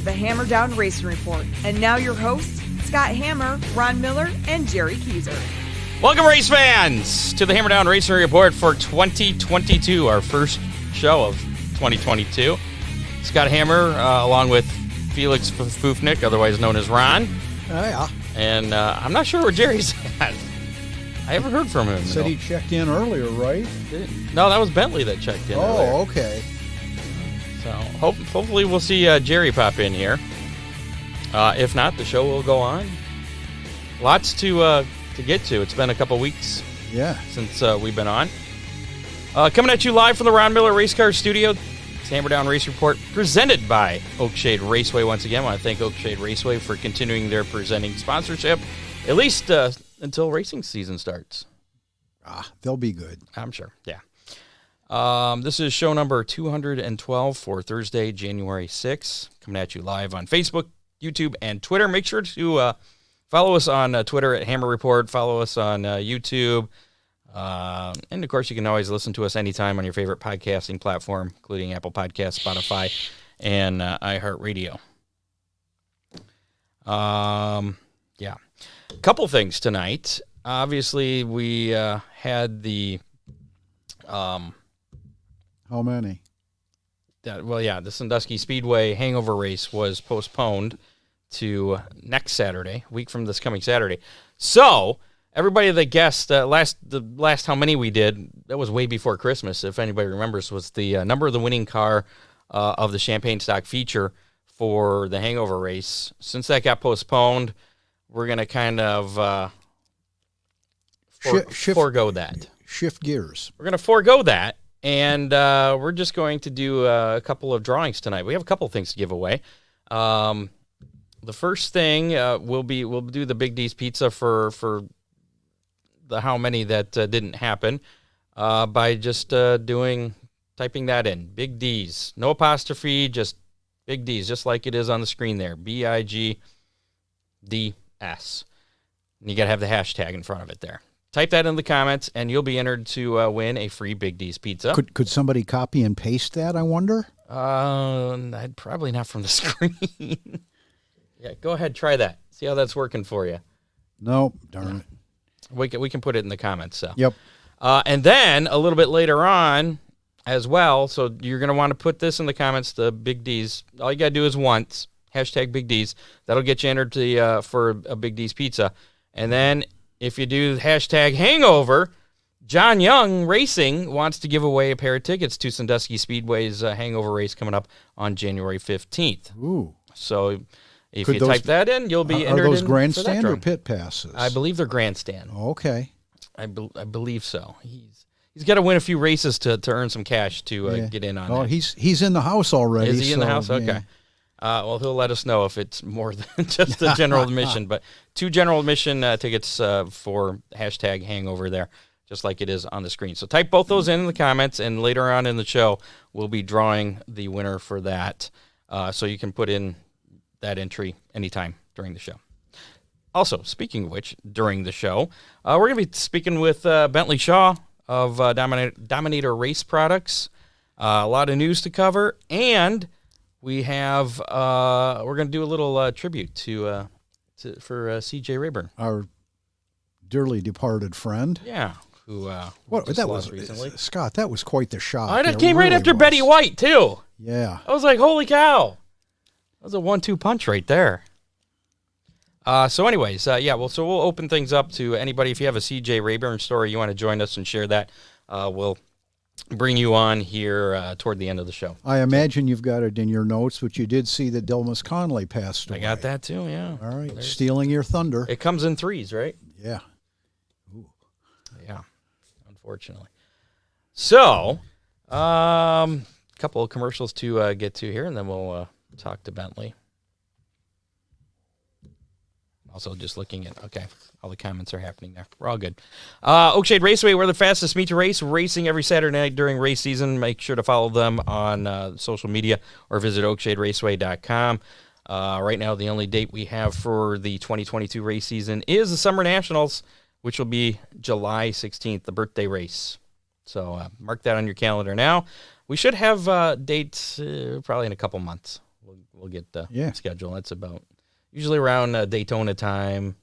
the Hammer Down Racing Report. And now your hosts, Scott Hammer, Ron Miller, and Jerry Keyser. Welcome, race fans, to the Hammer Down Racing Report for 2022, our first show of 2022. Scott Hammer, along with Felix Fufnik, otherwise known as Ron. Yeah. And I'm not sure where Jerry's at. I haven't heard from him. Said he checked in earlier, right? No, that was Bentley that checked in. Oh, okay. So hopefully we'll see Jerry pop in here. If not, the show will go on. Lots to get to. It's been a couple weeks since we've been on. Coming at you live from the Ron Miller Race Car Studio. It's Hammer Down Race Report presented by Oakshade Raceway. Once again, I want to thank Oakshade Raceway for continuing their presenting sponsorship, at least until racing season starts. They'll be good. I'm sure, yeah. This is show number 212 for Thursday, January 6th. Coming at you live on Facebook, YouTube, and Twitter. Make sure to follow us on Twitter at Hammer Report. Follow us on YouTube. And, of course, you can always listen to us anytime on your favorite podcasting platform, including Apple Podcasts, Spotify, and iHeartRadio. Yeah. A couple things tonight. Obviously, we had the... How many? The Sandusky Speedway hangover race was postponed to next Saturday, a week from this coming Saturday. So... everybody that guessed the last how many we did, that was way before Christmas, if anybody remembers, was the number of the winning car of the Champagne Stock feature for the hangover race. Since that got postponed, we're going to kind of forego that. Shift gears. We're going to forego that, and we're just going to do a couple of drawings tonight. We have a couple of things to give away. The first thing we'll do the Big D's Pizza for the how many that didn't happen by just typing that in. Big D's. No apostrophe, just Big D's, just like it is on the screen there. BIGDS. And you got to have the hashtag in front of it there. Type that in the comments, and you'll be entered to win a free Big D's Pizza. Could somebody copy and paste that, I wonder? I'd probably not from the screen. Yeah, go ahead, try that. See how that's working for you. No, darn it. We can put it in the comments. So. Yep. And then a little bit later on as well, so you're going to want to put this in the comments, the Big D's. All you got to do is once, hashtag Big D's. That'll get you entered to for a Big D's Pizza. And then if you do hashtag Hangover, John Young Racing wants to give away a pair of tickets to Sandusky Speedway's Hangover race coming up on January 15th. Ooh. So... if you type that in, you'll be entered in. Are those grandstand or pit passes? I believe they're grandstand. Okay. I believe so. He's got to win a few races to earn some cash to get in on that. He's in the house already. Is he in the house? Okay. Yeah. Well, he'll let us know if it's more than just the general admission. But 2 general admission tickets for hashtag Hangover there, just like it is on the screen. So type both those in the comments, and later on in the show, we'll be drawing the winner for that. So you can put in that entry anytime during the show. Also, speaking of which, during the show, we're going to be speaking with Bentley Shaw of Dominator Race Products. A lot of news to cover, and we have we're going to do a little tribute for C.J. Rayburn, our dearly departed friend. Yeah, who that was recently. Scott, that was quite the shock. That came right after Betty White too. Yeah, I was like, holy cow. That was a 1-2 punch right there. So anyways, we'll open things up to anybody. If you have a C.J. Rayburn story, you want to join us and share that, we'll bring you on here toward the end of the show. I imagine you've got it in your notes, but you did see that Delmas Conley passed away. I got that too, yeah. All right, stealing your thunder. It comes in threes, right? Yeah. Ooh. Yeah, unfortunately. So, a couple of commercials to get to here, and then we'll... talk to Bentley. Also just looking at, okay, all the comments are happening there. We're all good. Oakshade Raceway, we're the fastest meet to race, racing every Saturday night during race season. Make sure to follow them on social media or visit oakshaderaceway.com. Right now, the only date we have for the 2022 race season is the Summer Nationals, which will be July 16th, the birthday race. So mark that on your calendar now. We should have dates probably in a couple months. we'll get the schedule. That's about usually around Daytona time.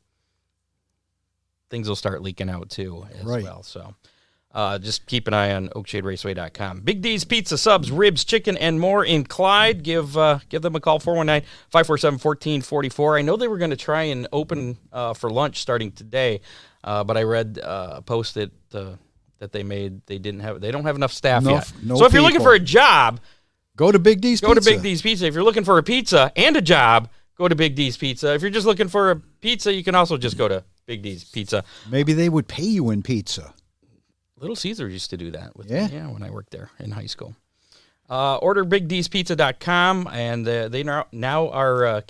Things will start leaking out too as well. So just keep an eye on oakshaderaceway.com. Big D's Pizza, Subs, Ribs, Chicken, and more in Clyde. Give them a call, 419-547-1444. I know they were going to try and open for lunch starting today, but I read a post that they made. They don't have enough staff yet. So if you're looking for a job, go to Big D's Pizza. Go to Big D's Pizza. If you're looking for a pizza and a job, go to Big D's Pizza. If you're just looking for a pizza, you can also just go to Big D's Pizza. Maybe they would pay you in pizza. Little Caesar used to do that with me, when I worked there in high school. Order BigD'sPizza.com, and they now are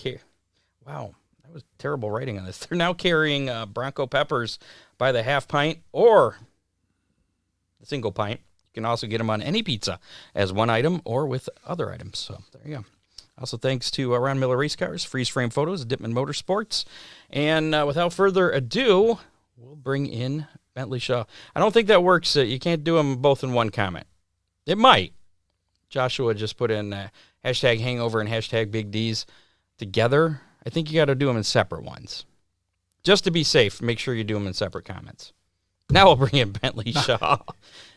wow, that was terrible writing on this. They're now carrying Bronco peppers by the half pint or the single pint. You can also get them on any pizza as one item or with other items. So there you go. Also, thanks to Ron Miller Race Cars, Freeze Frame Photos, Dittman Motorsports. And without further ado, we'll bring in Bentley Shaw. I don't think that works. You can't do them both in one comment. It might. Joshua just put in hashtag hangover and hashtag Big D's together. I think you got to do them in separate ones. Just to be safe, make sure you do them in separate comments. Now we'll bring in Bentley Shaw.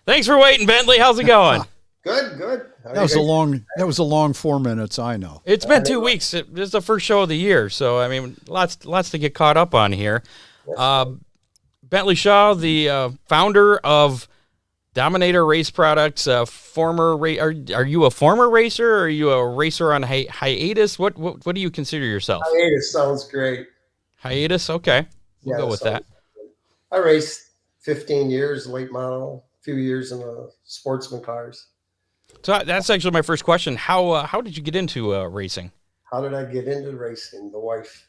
Thanks for waiting, Bentley. How's it going? Good. That was a long 4 minutes, I know. It's been 2 weeks. This is the first show of the year, so I mean, lots to get caught up on here. Bentley Shaw, the founder of Dominator Race Products, are you a former racer, or are you a racer on hiatus? What do you consider yourself? Hiatus sounds great. Hiatus, okay. We'll go with that. Good. I raced 15 years, late model, a few years in the sportsman cars. So that's actually my first question. How did you get into racing? How did I get into racing? The wife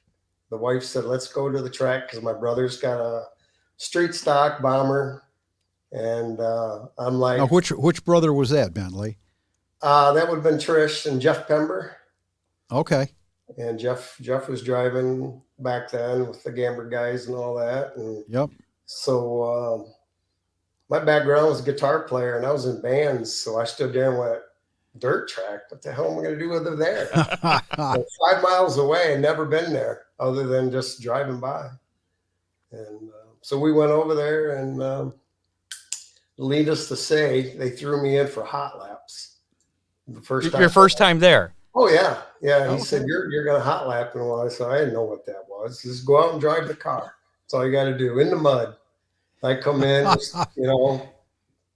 said, let's go to the track because my brother's got a street stock bomber. And I'm like... Now, which brother was that, Bentley? That would have been Trish and Jeff Pember. Okay. And Jeff was driving back then with the Gamber guys and all that. And yep. So my background was a guitar player, and I was in bands. So I stood there and went, dirt track? What the hell am I going to do with it there? 5 miles away and never been there other than just driving by. And so we went over there, and needless to say, they threw me in for hot laps. Your first time there? Oh, yeah. Yeah. He said, you're going to hot lap. And I said, I didn't know what that was. Just go out and drive the car. That's all you got to do. In the mud. I come in, just,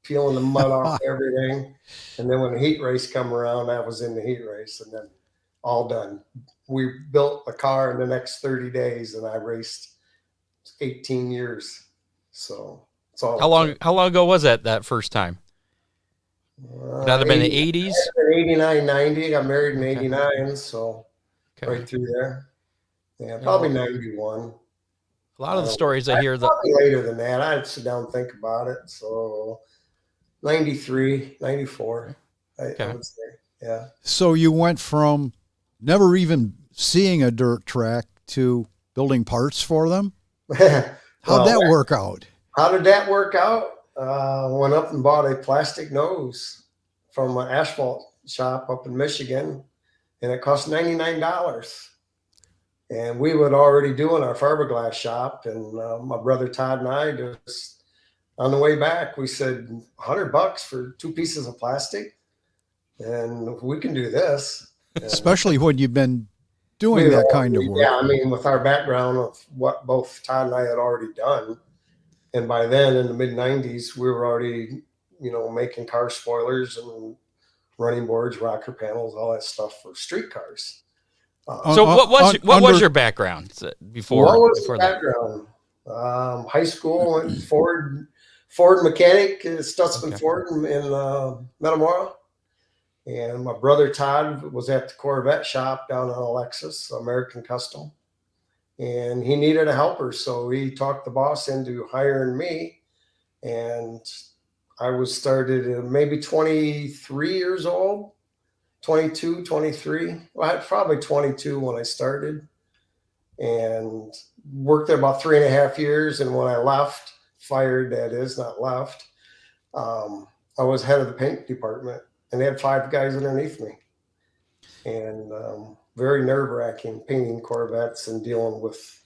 peeling the mud off everything. And then when the heat race come around, I was in the heat race, and then all done. We built a car in the next 30 days, and I raced 18 years. So it's all. How long ago was that first time? Would that have been the 80s? 89, 90. Got married in 89, so right through there. Yeah, probably 91. A lot of the stories I hear probably later than that. I'd sit down and think about it. So 93, 94, I would say. Yeah. So you went from never even seeing a dirt track to building parts for them? How'd that work out? How did that work out? Went up and bought a plastic nose from an asphalt shop up in Michigan, and it cost $99. And we were already doing our fiberglass shop, and my brother Todd and I just on the way back, we said $100 for 2 pieces of plastic, and we can do this. Especially when you've been doing that kind of work. Yeah, I mean, with our background of what both Todd and I had already done, and by then in the mid '90s, we were already, making car spoilers and running boards, rocker panels, all that stuff for street cars. So what was your background before? What was before the background? High school and Ford mechanic, Stutzman Ford in Metamora. And my brother Todd was at the Corvette shop down in Alexis, American Custom. And he needed a helper, so he talked the boss into hiring me. And I was started at maybe 23 years old. 22, 23. Well, I had probably 22 when I started, and worked there about 3.5 years. And when I left, fired, that is, not left, I was head of the paint department, and they had 5 guys underneath me. and very nerve-wracking painting Corvettes and dealing with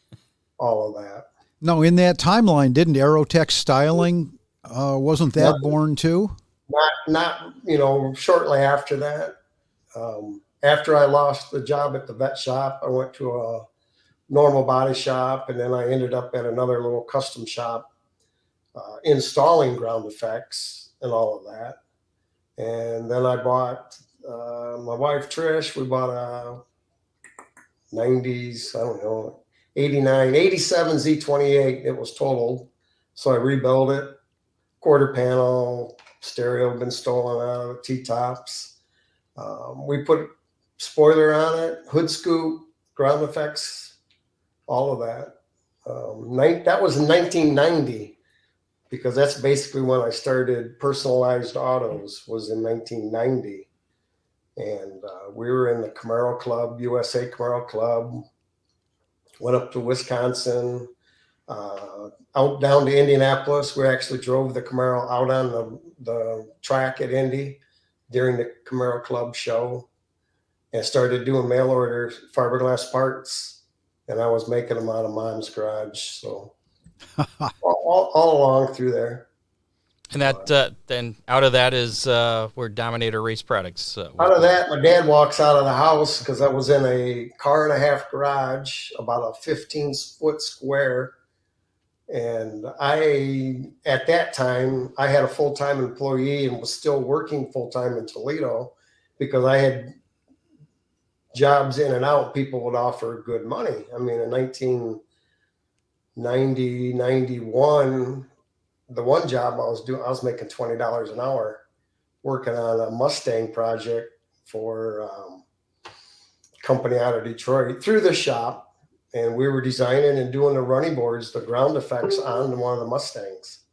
all of that. No, in that timeline, didn't Aerotech Styling, wasn't that born too? Not shortly after that. After I lost the job at the vet shop, I went to a normal body shop, and then I ended up at another little custom shop installing ground effects and all of that. And then I bought my wife Trish. We bought a 90s, I don't know, 89, 87 Z28. It was totaled, so I rebuilt it. Quarter panel, stereo been stolen out of the T-tops. We put spoiler on it, hood scoop, ground effects, all of that. That was in 1990, because that's basically when I started personalized autos, was in 1990. And we were in the Camaro Club, USA Camaro Club, went up to Wisconsin, out down to Indianapolis. We actually drove the Camaro out on the track at Indy during the Camaro Club show, and started doing mail order fiberglass parts. And I was making them out of Mom's garage. So all along through there. And that then out of that is where Dominator Race Products. Out of that, my dad walks out of the house, because I was in a 1.5 car garage, about a 15-foot square. And at that time, I had a full-time employee and was still working full-time in Toledo, because I had jobs in and out. People would offer good money. I mean, in 1990, 91, the one job I was making $20 an hour working on a Mustang project for a company out of Detroit through the shop. And we were designing and doing the running boards, the ground effects on one of the Mustangs.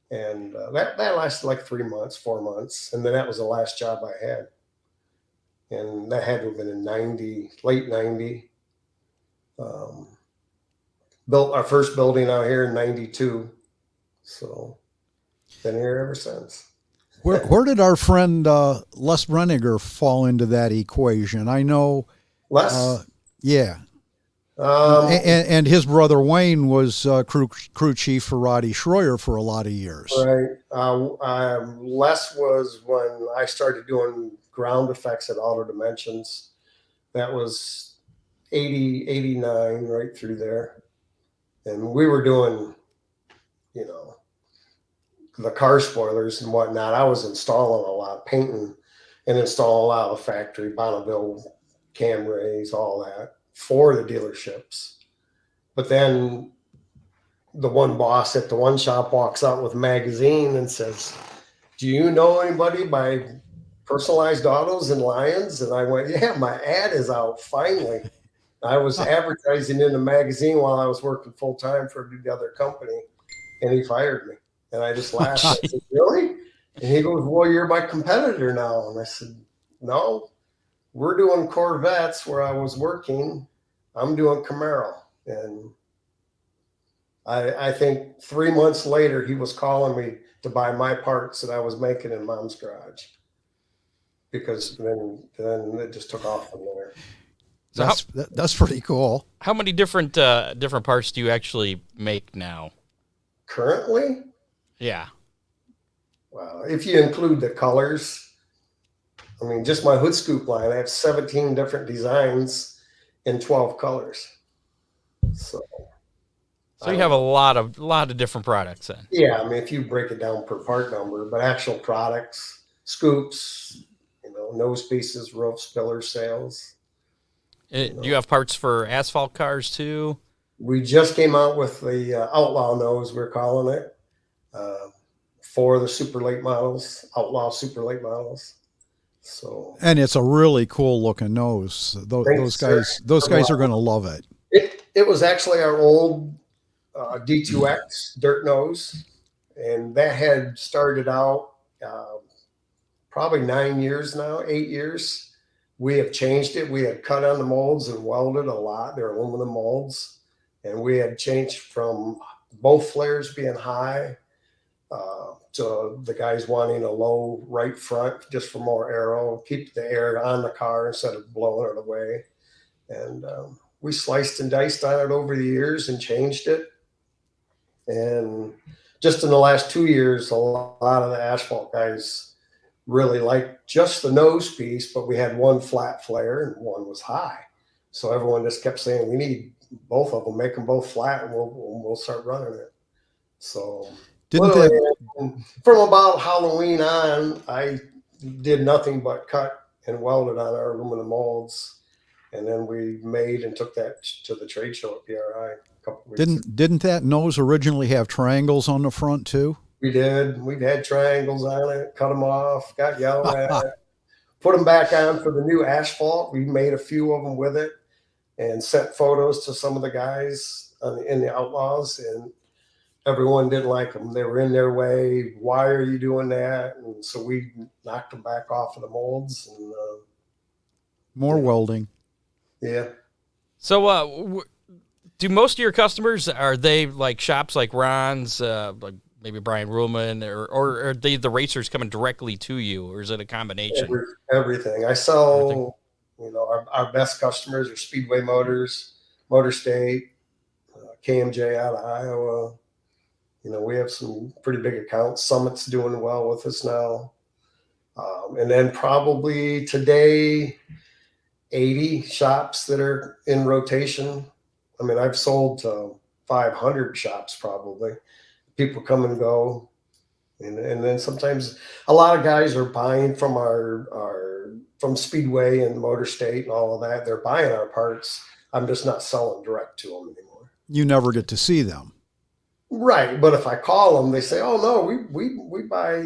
And that lasted like 3 months, 4 months. And then that was the last job I had. And that had to have been in 90, late 90. Built our first building out here in 92. So been here ever since. Where did our friend Les Brenniger fall into that equation? I know Les? Yeah. And his brother Wayne was crew chief for Roddy Schroyer for a lot of years. Right. Les was when I started doing ground effects at Auto Dimensions. That was 80, 89, right through there. And we were doing, the car spoilers and whatnot. I was installing a lot, painting and installing a lot of factory, Bonneville, cam rays, all that for the dealerships. But then the one boss at the one shop walks out with a magazine and says, "Do you know anybody by Personalized Autos in Lyons?" And I went, "Yeah, my ad is out finally." I was advertising in the magazine while I was working full time for the other company, and he fired me. And I just laughed. I said, "Really?" And he goes, "Well, you're my competitor now." And I said, "No, we're doing Corvettes where I was working. I'm doing Camaro." And I think 3 months later, he was calling me to buy my parts that I was making in Mom's garage, because then it just took off from there. So that's pretty cool. How many different parts do you actually make now? Currently? Yeah. Well, if you include the colors, I mean, just my hood scoop line, I have 17 different designs in 12 colors. So you have a lot of different products then. Yeah, I mean, if you break it down per part number, but actual products, scoops, nose pieces, roof, spiller sails. Do you have parts for asphalt cars too? We just came out with the Outlaw nose, we're calling it, for the super late models, Outlaw super late models. So, and it's a really cool looking nose. Those guys are going to love it. It was actually our old D2X dirt nose, and that had started out probably 9 years now, 8 years. We have changed it. We had cut on the molds and welded a lot. They're aluminum molds. And we had changed from both flares being high to the guys wanting a low right front just for more aero, keep the air on the car instead of blowing it away. And we sliced and diced on it over the years and changed it. And just in the last 2 years, a lot of the asphalt guys really liked just the nose piece, but we had one flat flare and one was high. So everyone just kept saying, we need both of them, make them both flat, and we'll start running it. So from about Halloween on, I did nothing but cut and welded on our aluminum molds. And then we made and took that to the trade show at PRI a couple of weeks ago. Didn't that nose originally have triangles on the front too? We did. We've had triangles on it, cut them off, got yelled at, put them back on for the new asphalt. We made a few of them with it and sent photos to some of the guys in the Outlaws, and everyone didn't like them. They were in their way. Why are you doing that? And so we knocked them back off of the molds. And more welding. Yeah. So do most of your customers, are they like shops like Ron's, like maybe Brian Ruhlman, or are they the racers coming directly to you, or is it a combination? Everything. I sell, our best customers are Speedway Motors, Motor State, KMJ out of Iowa. We have some pretty big accounts. Summit's doing well with us now. And then probably today, 80 shops that are in rotation. I mean, I've sold to 500 shops probably. People come and go. And then sometimes a lot of guys are buying from from Speedway and Motor State and all of that. They're buying our parts. I'm just not selling direct to them anymore. You never get to see them. Right. But if I call them, they say, oh no, we buy,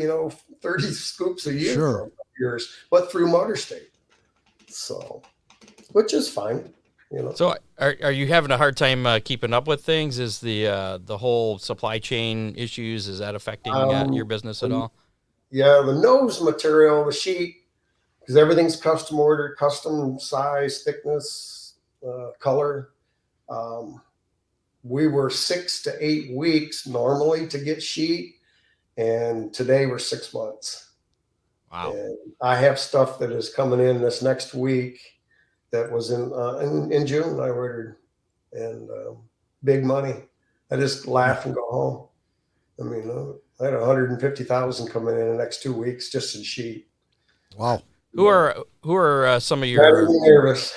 30 scoops a year Sure. from yours, but through Motor State. So, which is fine. So are you having a hard time keeping up with things? Is the whole supply chain issues, is that affecting your business at all? Yeah, the nose material, the sheet, because everything's custom ordered, custom size, thickness, color. We were 6 to 8 weeks normally to get sheet, and today we're 6 months. Wow. And I have stuff that is coming in this next week that was in June I ordered, and big money. I just laugh and go home. I mean, I had 150,000 coming in the next 2 weeks just in sheet. Wow. Who are some of your Very nervous.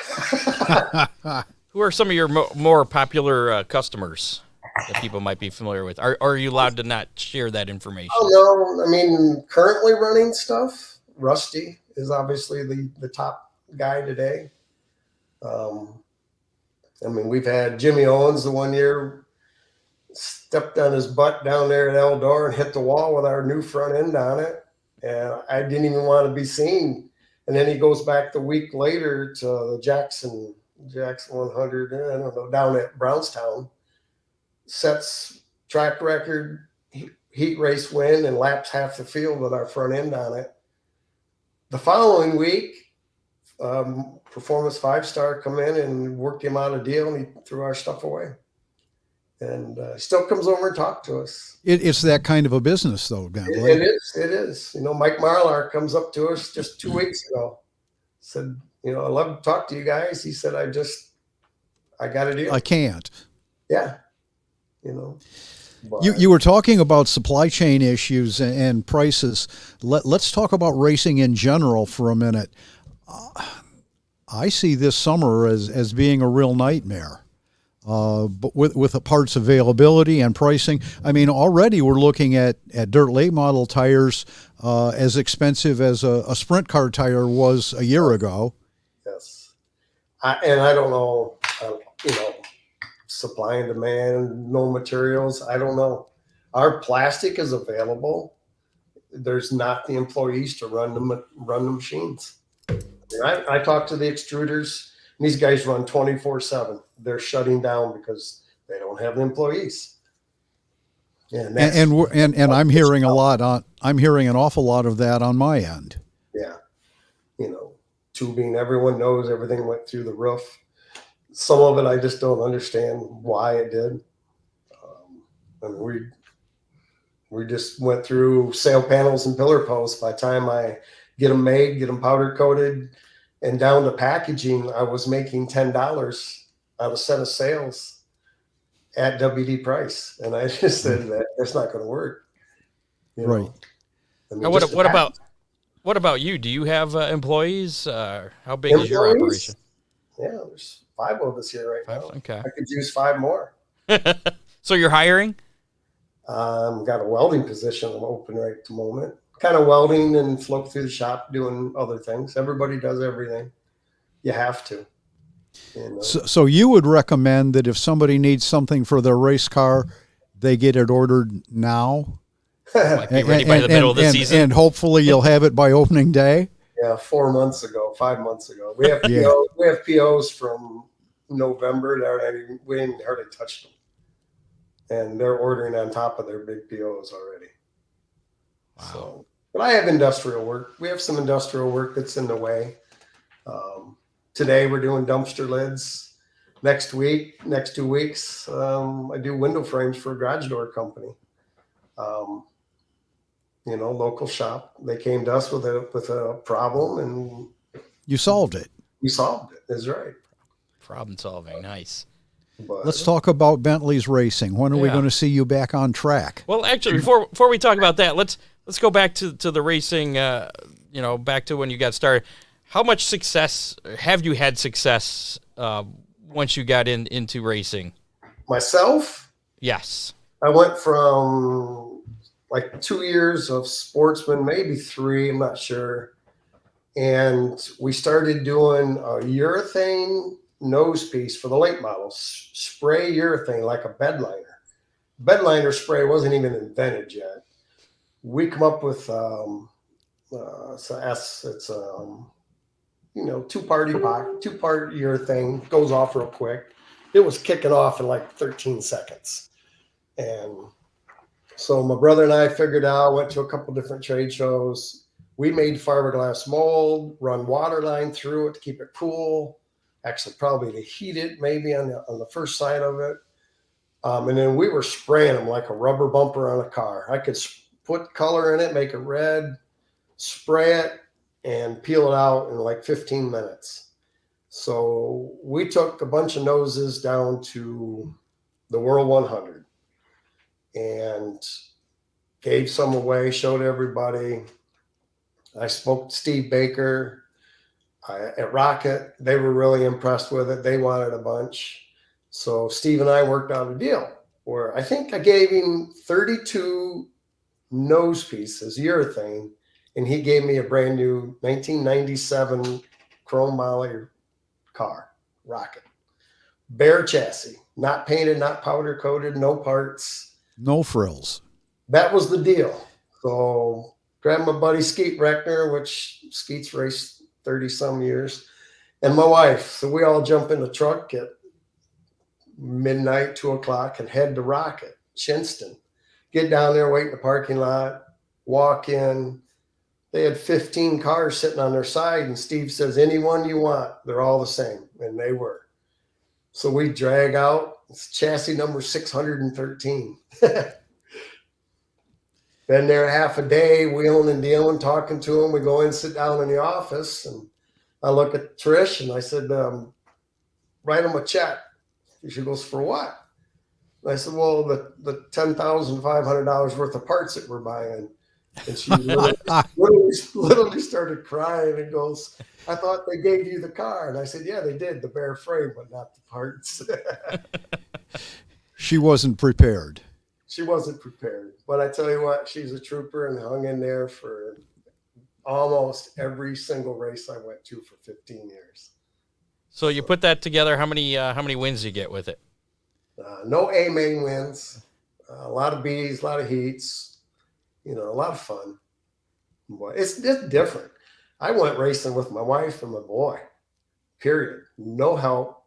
Who are some of your more popular customers that people might be familiar with? Are you allowed to not share that information? Oh, no. I mean, currently running stuff, Rusty is obviously the top guy today. I mean, we've had Jimmy Owens the one year stepped on his butt down there at Eldor and hit the wall with our new front end on it. And I didn't even want to be seen. And then he goes back the week later to the Jackson 100, I don't know, down at Brownstown, sets track record, heat race win, and laps half the field with our front end on it. The following week, Performance 5-star come in and worked him out a deal, and he threw our stuff away. And still comes over and talk to us. It's that kind of a business, though, Bentley. It is. Mike Marlar comes up to us just 2 weeks ago, said, I'd love to talk to you guys. He said, I got a deal. I can't. Yeah. But You were talking about supply chain issues and prices. Let's talk about racing in general for a minute. I see this summer as being a real nightmare. But with the parts availability and pricing, I mean, already we're looking at dirt late model tires as expensive as a sprint car tire was a year ago. Yes. I don't know, supply and demand, no materials. I don't know. Our plastic is available. There's not the employees to run the machines. I talk to the extruders, and these guys run 24/7. They're shutting down because they don't have the employees. And I'm hearing I'm hearing an awful lot of that on my end. Yeah. Tubing, everyone knows everything went through the roof. Some of it I just don't understand why it did. I mean, We just went through sail panels and pillar posts. By the time I get them made, get them powder coated, and down to packaging, I was making $10 on a set of sails at WD price. And I just said that's not going to work. You Right. know? I mean, Now, what about you? Do you have employees? How big is your operation? Yeah, there's 5 of us here right now. Okay. I could use 5 more. So you're hiring? Got a welding position I'm open right at the moment. Kind of welding and float through the shop doing other things. Everybody does everything. You have to. And, so you would recommend that if somebody needs something for their race car, they get it ordered now? Might be ready by the middle of the season. And hopefully you'll have it by opening day? Yeah, 4 months ago, 5 months ago. We have POs, we have POs from November that we didn't hardly touch them. And they're ordering on top of their big POs already. Wow. So, but I have industrial work. We have some industrial work that's in the way. Today we're doing dumpster lids. Next 2 weeks, I do window frames for a garage door company. Local shop. They came to us with a problem, and you solved it. We solved it. That's right. Problem solving, nice. But let's talk about Bentley's racing. When are we going to see you back on track? Well, actually, before we talk about that, let's go back to the racing. Back to when you got started. How much success have you had once you got into racing? Myself? Yes. I went from like 2 years of sportsman, maybe 3, I'm not sure. And we started doing a urethane nose piece for the late models, spray urethane like a bed liner. Bed liner spray wasn't even invented yet. We come up with it's two-part urethane, goes off real quick. It was kicking off in like 13 seconds. And so my brother and I figured out, went to a couple different trade shows. We made fiberglass mold, run water line through it to keep it cool. Actually, probably to heat it maybe on the first side of it. And then we were spraying them like a rubber bumper on a car. I could put color in it, make it red, spray it, and peel it out in like 15 minutes. So we took a bunch of noses down to the World 100 and gave some away, showed everybody. I spoke to Steve Baker at Rocket. They were really impressed with it. They wanted a bunch. So Steve and I worked out a deal where I think I gave him 32 nose pieces, urethane, and he gave me a brand new 1997 chrome moly car, Rocket. Bare chassis, not painted, not powder coated, no parts. No frills. That was the deal. So grabbed my buddy Skeet Reckner, which Skeet's raced 30 some years, and my wife. So we all jump in the truck at midnight, 2 o'clock, and head to Rocket, Shinston. Get down there, wait in the parking lot, walk in. They had 15 cars sitting on their side, and Steve says, anyone you want, they're all the same. And they were. So we drag out, it's chassis number 613. Been there half a day, wheeling and dealing, talking to him. We go in, sit down in the office, and I look at Trish, and I said, write him a check. She goes, for what? And I said, well, the $10,500 worth of parts that we're buying. And she literally started crying and goes, I thought they gave you the car. And I said, yeah, they did, the bare frame, but not the parts. She wasn't prepared. She wasn't prepared. But I tell you what, she's a trooper and hung in there for almost every single race I went to for 15 years. So you put that together, how many wins do you get with it? No A main wins, a lot of B's, a lot of heats. A lot of fun. But it's different. I went racing with my wife and my boy, period. No help,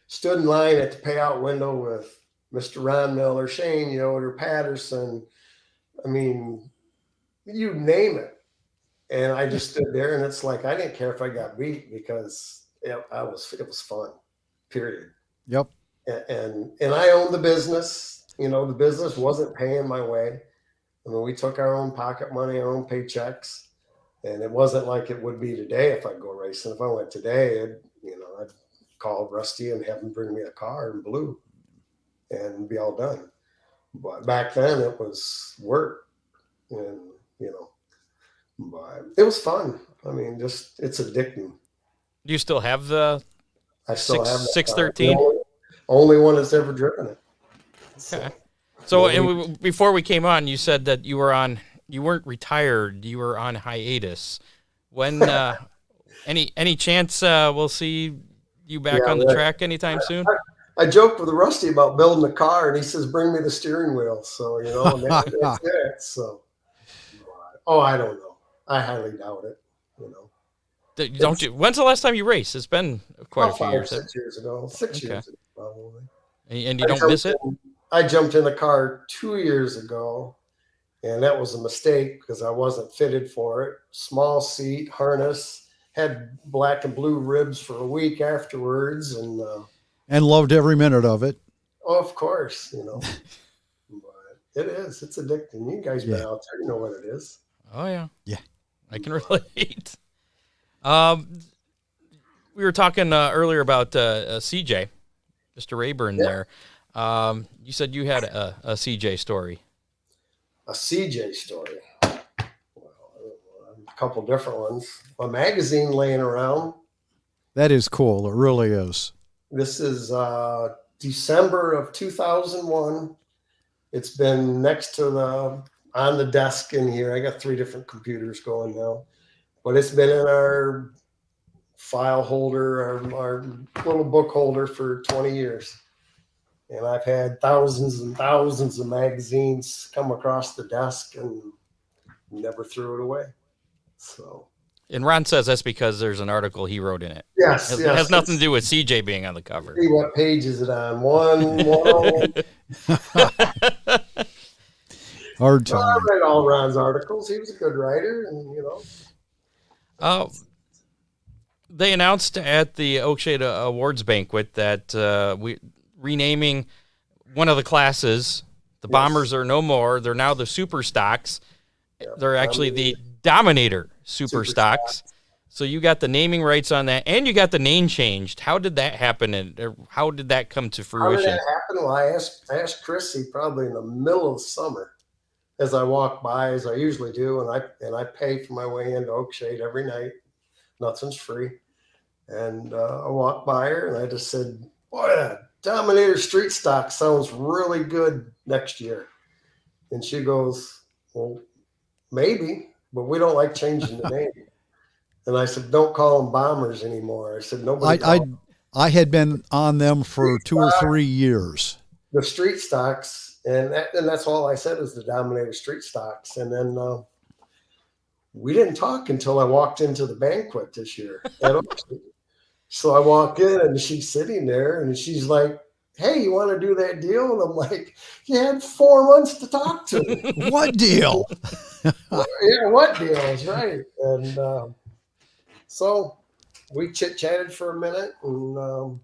stood in line at the payout window with Mr. Ron Miller, Shane Yoder, Patterson. I mean, you name it. And I just stood there, and it's like, I didn't care if I got beat because it was fun, period. Yep. And I owned the business. The business wasn't paying my way. I mean, we took our own pocket money, our own paychecks, and it wasn't like it would be today if I go racing. If I went today, I'd call Rusty and have him bring me a car in blue and be all done. But back then it was work, and but it was fun. I mean, just it's addicting. Do you still have the I still have that 613? Only one that's ever driven it. Okay. So before we came on, you said that you weren't retired, you were on hiatus. When any chance we'll see you back on the track anytime soon? I joked with Rusty about building a car, and he says, "Bring me the steering wheel." So that's it. So, I don't know. I highly doubt it. Don't you? When's the last time you raced? It's been quite a few years. 6 years ago. 6 years ago, probably. And you don't miss it? I jumped in the car 2 years ago, and that was a mistake because I wasn't fitted for it. Small seat, harness, had black and blue ribs for a week afterwards, and loved every minute of it. Oh, of course, but it is. It's addicting. You guys been out there, you know what it is. Oh yeah, yeah. I can relate. We were talking earlier about CJ, Mr. Rayburn there. You said you had a CJ story. A CJ story. Well, a couple different ones. A magazine laying around. That is cool. It really is. This is December of 2001. It's been next to on the desk in here. I got 3 different computers going now, but it's been in our file holder, our little book holder for 20 years. And I've had thousands and thousands of magazines come across the desk and never threw it away. So. And Ron says that's because there's an article he wrote in it. Yes, It has nothing to do with CJ being on the cover. See what page is it on? One. Hard time. I read all Ron's articles. He was a good writer, and they announced at the Oakshade Awards banquet that we renaming one of the classes. The Bombers are no more. They're now the Super Stocks. Yep. They're actually the Dominator Super Stocks. So you got the naming rights on that, and you got the name changed. How did that happen, and how did that come to fruition? How did that happen? Well, I asked Chrissy probably in the middle of summer, as I walk by, as I usually do, and I pay for my way into Oakshade every night. Nothing's free, and I walked by her, and I just said, "Boy, that Dominator Street Stock sounds really good next year." And she goes, "Well, maybe, but we don't like changing the name." And I said, "Don't call them Bombers anymore." I said, "Nobody." I had been on them for 2 or 3 years. The Street Stocks, and that's all I said is the Dominator Street Stocks. And then we didn't talk until I walked into the banquet this year. So I walk in, and she's sitting there, and she's like, "Hey, you want to do that deal?" And I'm like, "You had 4 months to talk to me." What deal? Yeah, what deal is right. And so we chit-chatted for a minute, and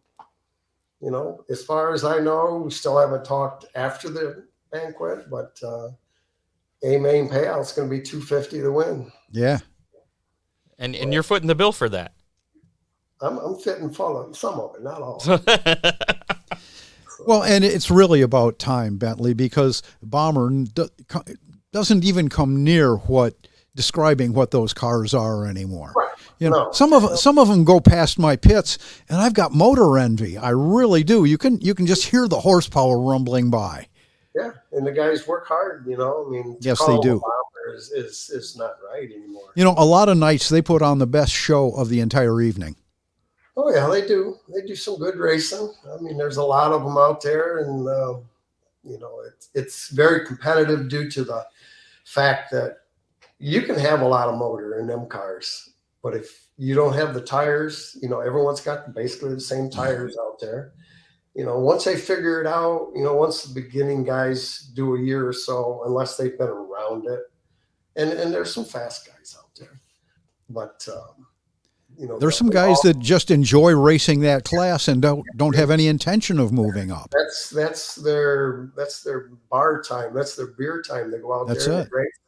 as far as I know, we still haven't talked after the banquet, but a main payout's going to be $250 to win. Yeah. And you're footing the bill for that. I'm fitting full of some of it, not all. Well, and it's really about time, Bentley, because Bomber doesn't even come near describing what those cars are anymore. Right. Some of them go past my pits, and I've got motor envy. I really do. You can just hear the horsepower rumbling by. Yeah, and the guys work hard. Yes, they do. Bomber is not right anymore. A lot of nights they put on the best show of the entire evening. Oh yeah, they do. They do some good racing. There's a lot of them out there, and it's very competitive due to the fact that you can have a lot of motor in them cars, but if you don't have the tires, everyone's got basically the same tires out there. Once they figure it out, once the beginning guys do a year or so, unless they've been around it, and there's some fast guys out there, but There's some guys that just enjoy racing that class and don't have any intention of moving up. That's their bar time. That's their beer time. They go out there and race,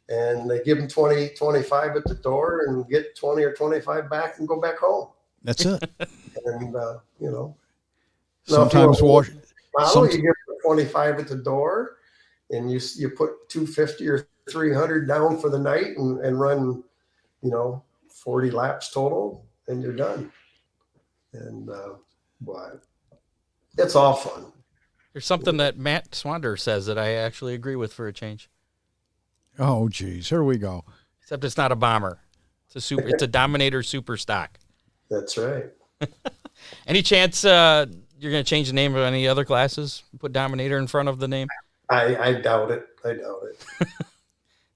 and they give them 20, 25 at the door and get 20 or 25 back and go back home. That's it. And sometimes you give them 25 at the door, and you put 250 or 300 down for the night and run, 40 laps total, and you're done. And but it's all fun. There's something that Matt Swander says that I actually agree with for a change. Oh, geez, here we go. Except it's not a bomber. It's a Dominator super stock. That's right. Any chance you're going to change the name of any other classes? Put Dominator in front of the name? I doubt it.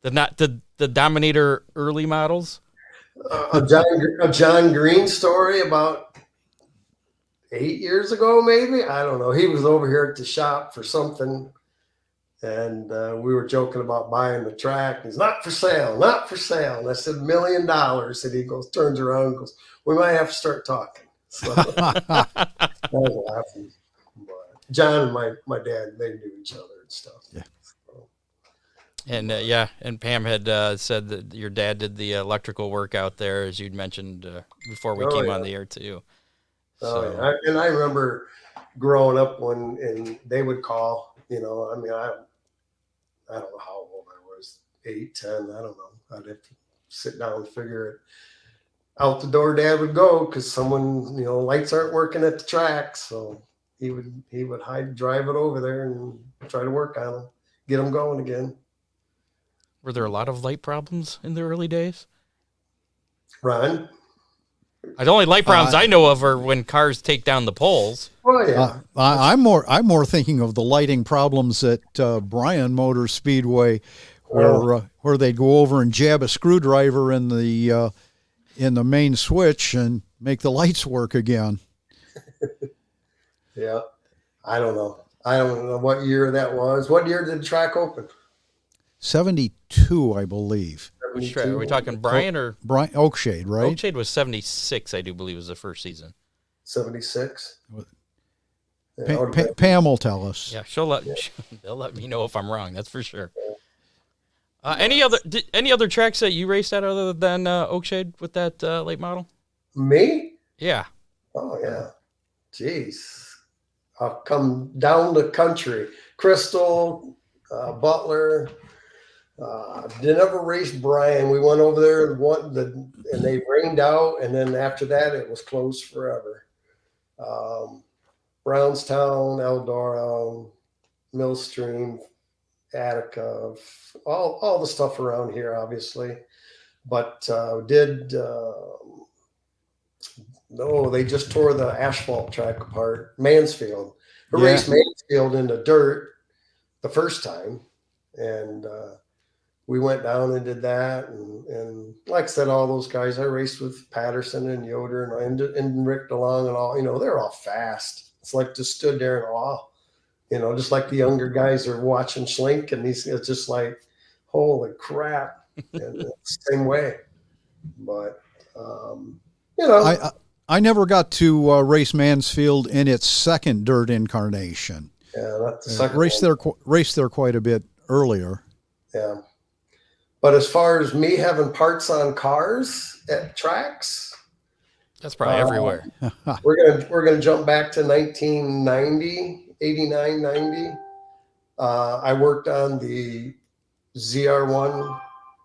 The Dominator early models? A John Green story about 8 years ago, maybe. I don't know. He was over here at the shop for something, and we were joking about buying the track. He's not for sale, not for sale. And I said $1 million, and he turns around and goes, "We might have to start talking." So I was laughing. But John and my dad, they knew each other and stuff. Yeah. And and Pam had said that your dad did the electrical work out there, as you'd mentioned before we came on the air too. And I remember growing up and they would call. I don't know how old I was, 8, 10. I don't know. I'd have to sit down and figure it out. The door Dad would go because someone, lights aren't working at the track, so he would drive it over there and try to work on them, get them going again. Were there a lot of light problems in the early days? Ron? The only light problems I know of are when cars take down the poles. Oh yeah. I'm more thinking of the lighting problems at Bryan Motor Speedway, where they'd go over and jab a screwdriver in the main switch and make the lights work again. Yeah, I don't know what year that was. What year did the track open? 72, I believe. Which track? Are we talking Bryan or Oakshade, right? Oakshade was 76, I do believe, was the first season. 76. Pam will tell us. Yeah, they'll let me know if I'm wrong. That's for sure. Any other tracks that you raced at other than Oakshade with that late model? Me? Yeah. Oh yeah. Jeez. I'll come down the country. Crystal, Butler. Never raced Bryan. We went over there and they rained out, and then after that it was closed forever. Brownstown, Eldora, Millstream, Attica, all the stuff around here, obviously. But they just tore the asphalt track apart. Mansfield. We raced Mansfield in the dirt the first time, and we went down and did that. And like I said, all those guys, I raced with Patterson and Yoder and Rick DeLong and all, they're all fast. It's like just stood there in awe, just like the younger guys are watching Schlink, and it's just like, holy crap. And it's the same way. But, I never got to race Mansfield in its second dirt incarnation. Yeah, that's the second raced there quite a bit earlier. Yeah. But as far as me having parts on cars at tracks, that's probably everywhere. We're gonna jump back to 1990, 89, 90. I worked on the ZR1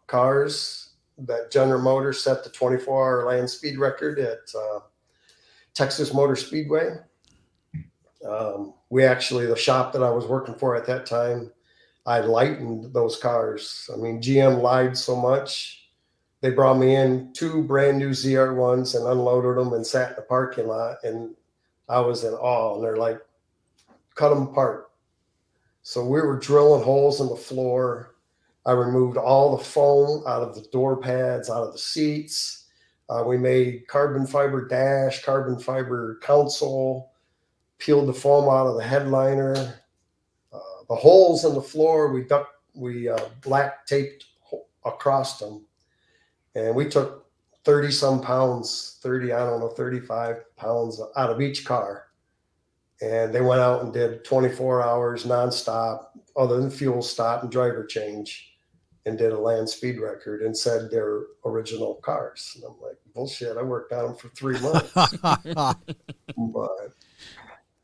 cars that General Motors set the 24-hour land speed record at Texas Motor Speedway. The shop that I was working for at that time, I lightened those cars. I mean, GM lied so much. They brought me in 2 brand new ZR1s and unloaded them and sat in the parking lot. And I was in awe. And they're like, cut them apart. So we were drilling holes in the floor. I removed all the foam out of the door pads, out of the seats. We made carbon fiber dash, carbon fiber console, peeled the foam out of the headliner. The holes in the floor, we black taped across them. And we took 30 some pounds, 30, I don't know, 35 pounds out of each car. And they went out and did 24 hours nonstop, other than fuel stop and driver change, and did a land speed record and said they're original cars. And I'm like, bullshit, I worked on them for 3 months.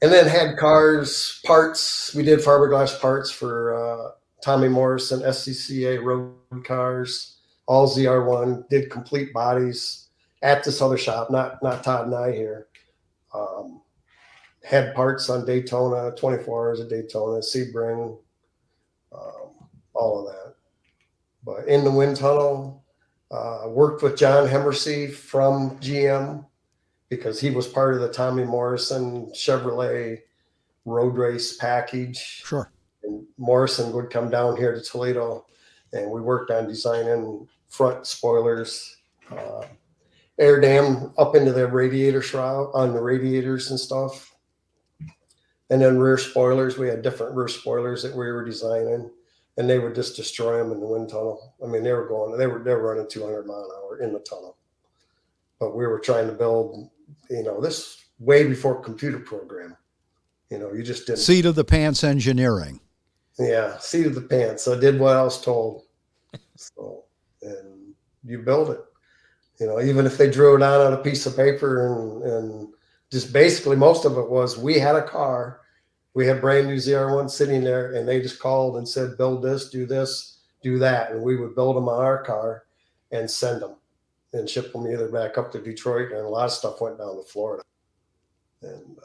And then had cars, parts. We did fiberglass parts for Tommy Morrison, SCCA road cars, all ZR1, did complete bodies at this other shop, not Todd and I here. Had parts on Daytona, 24 hours at Daytona, Sebring, all of that. But in the wind tunnel, worked with John Hemmersey from GM because he was part of the Tommy Morrison Chevrolet road race package. Sure. And Morrison would come down here to Toledo, and we worked on designing front spoilers, air dam up into the radiator shroud on the radiators and stuff. And then rear spoilers, we had different rear spoilers that we were designing, and they would just destroy them in the wind tunnel. I mean, they were running 200 mile an hour in the tunnel. But we were trying to build, this way before computer program. You just didn't. Seat of the pants engineering. Yeah, seat of the pants. I did what I was told. So, and you build it. Even if they drew it out on a piece of paper and just basically most of it was we had a car. We had brand new ZR1 sitting there, and they just called and said, build this, do that. And we would build them on our car and send them and ship them either back up to Detroit. And a lot of stuff went down to Florida, and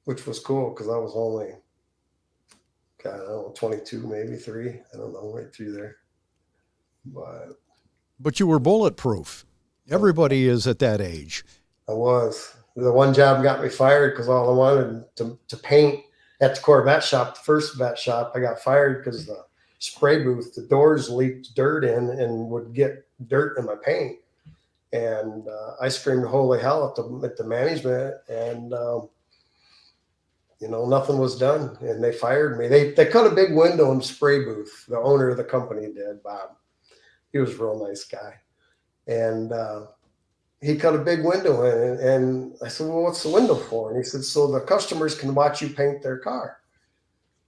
which was cool because I was only, I don't know, 22, maybe 3. I don't know, right through there. But you were bulletproof. Everybody is at that age. I was. The one job got me fired because all I wanted to paint at the Corvette shop, the first vet shop, I got fired because the spray booth, the doors leaked dirt in and would get dirt in my paint. And I screamed holy hell at the management, and nothing was done, and they fired me. They cut a big window in the spray booth. The owner of the company did, Bob. He was a real nice guy. And he cut a big window in, and I said, well, what's the window for? And he said, so the customers can watch you paint their car.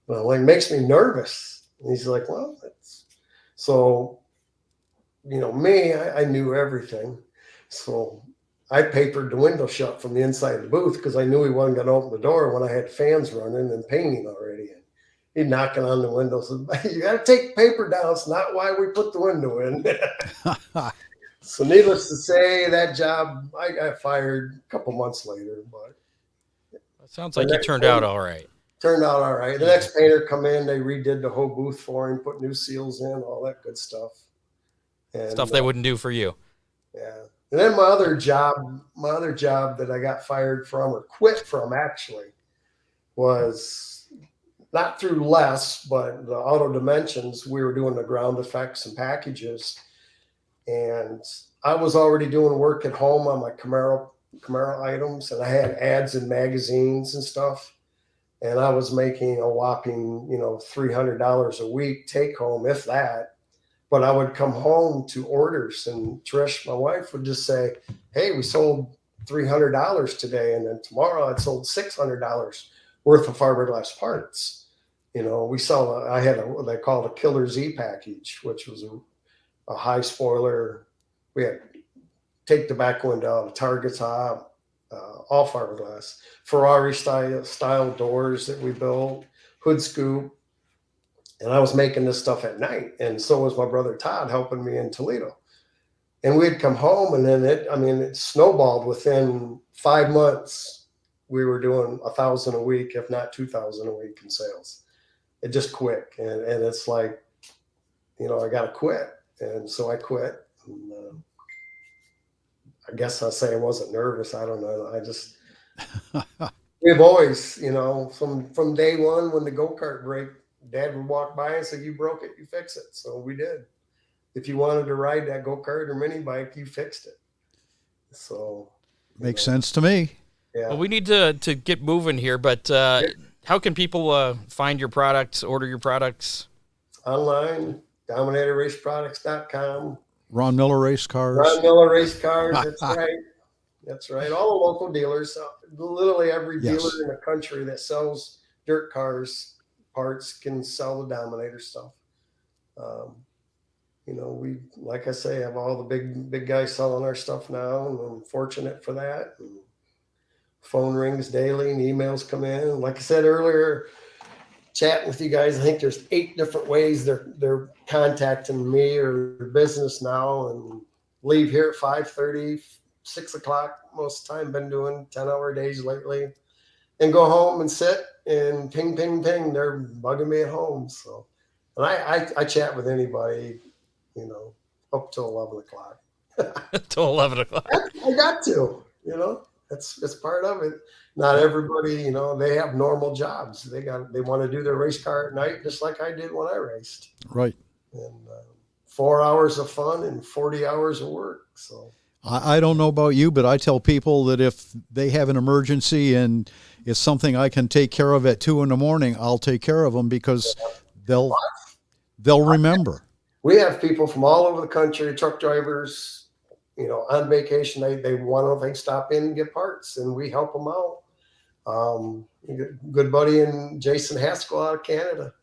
Well, it makes me nervous. And he's like, well, so, me, I knew everything. So I papered the window shut from the inside of the booth because I knew he wasn't going to open the door when I had fans running and painting already. And he'd knocking on the window, said, you got to take the paper down. It's not why we put the window in. So needless to say, that job, I got fired a couple months later. But it sounds like it turned out all right. Turned out all right. The next painter come in, they redid the whole booth for him, put new seals in, all that good stuff. And, stuff they wouldn't do for you. Yeah. And then my other job that I got fired from or quit from actually was not through Les, but the Auto Dimensions. We were doing the ground effects and packages. And I was already doing work at home on my Camaro items, and I had ads in magazines and stuff. And I was making a whopping, $300 a week take home, if that. But I would come home to orders, and Trish, my wife, would just say, hey, we sold $300 today. And then tomorrow I'd sold $600 worth of fiberglass parts. I had what they called a Killer Z package, which was a high spoiler. We had take the back window out, a target top, all fiberglass. Ferrari style doors that we built, hood scoop. And I was making this stuff at night. And so was my brother Todd helping me in Toledo. And we'd come home, and then it snowballed. Within 5 months. We were doing 1,000 a week, if not 2,000 a week in sales. It just quick. And it's like, I got to quit. And so I quit. And, I guess I'll say I wasn't nervous. I don't know. We've always, from day one when the go-kart break, Dad would walk by and say, you broke it, you fix it. So we did. If you wanted to ride that go-kart or mini bike, you fixed it. So. Makes sense to me. Yeah. Well, we need to get moving here, but how can people find your products, order your products? Online, DominatorRaceProducts.com. Ron Miller Race Cars. Ron Miller Race Cars. That's right. That's right. All the local dealers, literally every dealer Yes. in the country that sells dirt cars parts can sell the Dominator stuff. We, like I say, have all the big guys selling our stuff now, and I'm fortunate for that. And phone rings daily and emails come in. Like I said earlier, chatting with you guys, I think there's 8 different ways they're contacting me or their business now, and leave here at 5:30, 6 o'clock most of the time. Been doing 10-hour days lately, and go home and sit and ping, ping, ping. They're bugging me at home. So, and I chat with anybody, up till 11 o'clock. Till 11 o'clock. I got to, it's part of it. Not everybody, they have normal jobs. They want to do their race car at night, just like I did when I raced. Right. And 4 hours of fun and 40 hours of work. So I don't know about you, but I tell people that if they have an emergency and it's something I can take care of at 2 a.m, I'll take care of them, because they'll remember. We have people from all over the country, truck drivers, on vacation. They want to stop in and get parts, and we help them out. Good buddy and Jason Haskell out of Canada.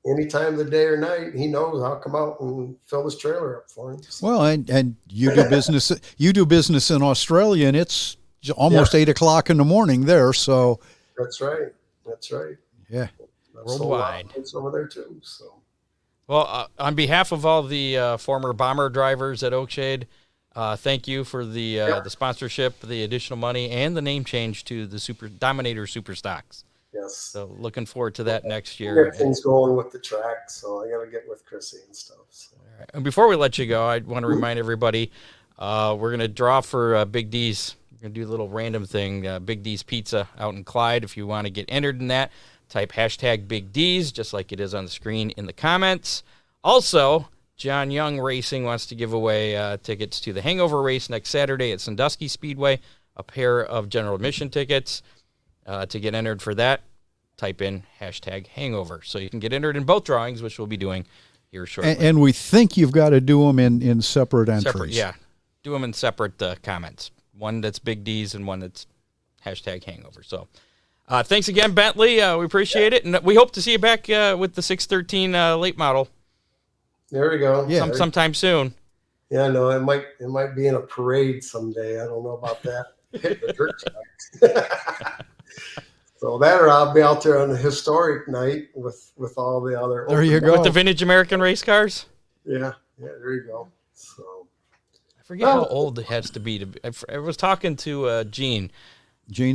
Any time of the day or night, he knows I'll come out and fill his trailer up for him. So. Well, and you do business. You do business in Australia, and it's almost 8 o'clock in the morning there. So that's right. Yeah, worldwide. It's over there too. So. Well, on behalf of all the former bomber drivers at Oakshade, thank you for the sponsorship, the additional money, and the name change to the Dominator Super Stocks. Yes. So looking forward to that next year. Things going with the track, so I got to get with Chrissy and stuff. So. All right. And before we let you go, I want to remind everybody we're going to draw for Big D's. We're going to do a little random thing, Big D's Pizza out in Clyde. If you want to get entered in that, type hashtag Big D's, just like it is on the screen in the comments. Also, John Young Racing wants to give away tickets to the Hangover race next Saturday at Sandusky Speedway, a pair of general admission tickets. To get entered for that, type in hashtag Hangover. So you can get entered in both drawings, which we'll be doing here shortly. and we think you've got to do them in separate entries. Separate, yeah. Do them in separate comments. One that's Big D's and one that's hashtag Hangover. So thanks again, Bentley. We appreciate it. And we hope to see you back with the 613 late model. There we go. Yeah. Sometime soon. Yeah, no, it might be in a parade someday. I don't know about that. Hit the dirt track. So that, or I'll be out there on a historic night with all the other. There you go. With the vintage American race cars? Yeah, there you go. So I forget how old it has to be. I was talking to Gene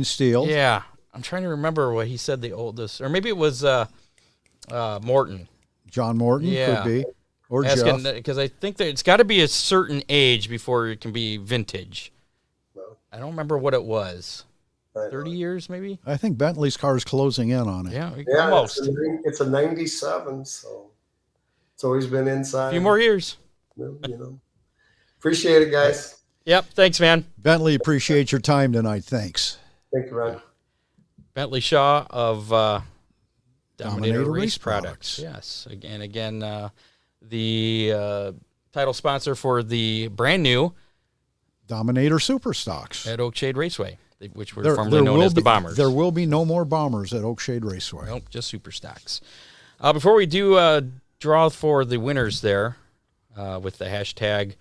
Steele. Yeah. I'm trying to remember what he said the oldest. Or maybe it was Morton. John Morton could be. Or Jeff. Because I think that it's got to be a certain age before it can be vintage. Well, I don't remember what it was. 30 years, maybe? I think Bentley's car is closing in on it. Yeah, almost. It's a 97, so it's always been inside. A few more years. Appreciate it, guys. Yep, thanks, man. Bentley, appreciate your time tonight. Thanks. Thank you, Ron. Bentley Shaw of Dominator Race Race Products. Yes, again, the title sponsor for the brand new Dominator Super Stocks at Oakshade Raceway, which were formerly known as the Bombers. There will be no more Bombers at Oakshade Raceway. Nope, just Super Stocks. Before we do draw for the winners there with the hashtag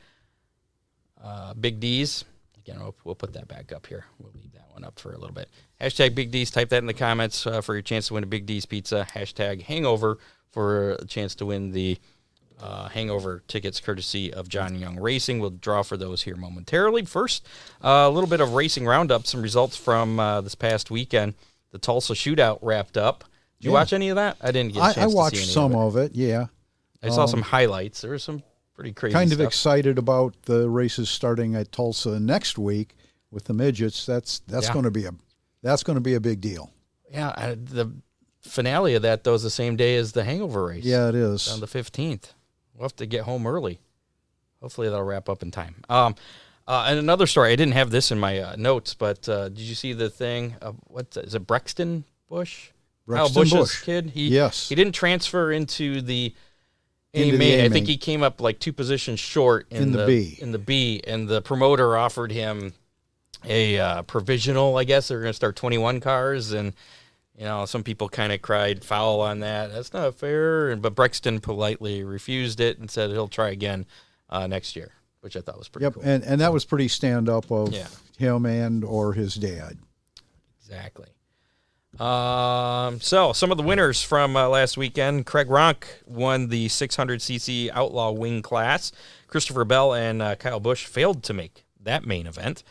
Big D's, again, we'll put that back up here. We'll leave that one up for a little bit. Hashtag Big D's, type that in the comments for your chance to win a Big D's pizza. Hashtag Hangover for a chance to win the Hangover tickets courtesy of John Young Racing. We'll draw for those here momentarily. First, a little bit of racing roundup, some results from this past weekend. The Tulsa shootout wrapped up. Did you watch any of that? I didn't get a chance to see any of it. I watched some of it, yeah. I saw some highlights. There was some pretty crazy kind stuff. of excited about the races starting at Tulsa next week with the midgets. That's going to be a big deal. Yeah, the finale of that though is the same day as the Hangover race. Yeah, it is. On the 15th. We'll have to get home early. Hopefully that'll wrap up in time. And another story, I didn't have this in my notes, but did you see the thing? Is it Brexton Bush? Brexton Bush's Bush. kid? Yes. He didn't transfer into the into the main. I A think main. he came up like 2 positions short In the B. In the B, and the promoter offered him a provisional. I guess they're going to start 21 cars, and some people kind of cried foul on that. That's not fair. But Brexton politely refused it and said he'll try again next year, which I thought was pretty cool. And that was pretty stand up of Yeah. him and or his dad. Exactly. So some of the winners from last weekend: Craig Ronk won the 600cc Outlaw Wing class. Christopher Bell and Kyle Busch failed to make that main event.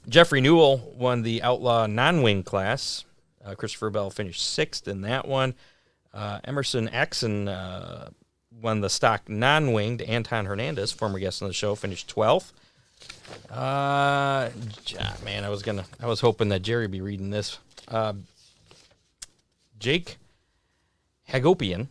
Jeffrey Newell won the Outlaw Non-Wing class. Christopher Bell finished 6th in that one. Emerson Axon won the stock non-winged. Anton Hernandez, former guest on the show, finished 12th. Man, I was hoping that Jerry would be reading this. Jake Hagopian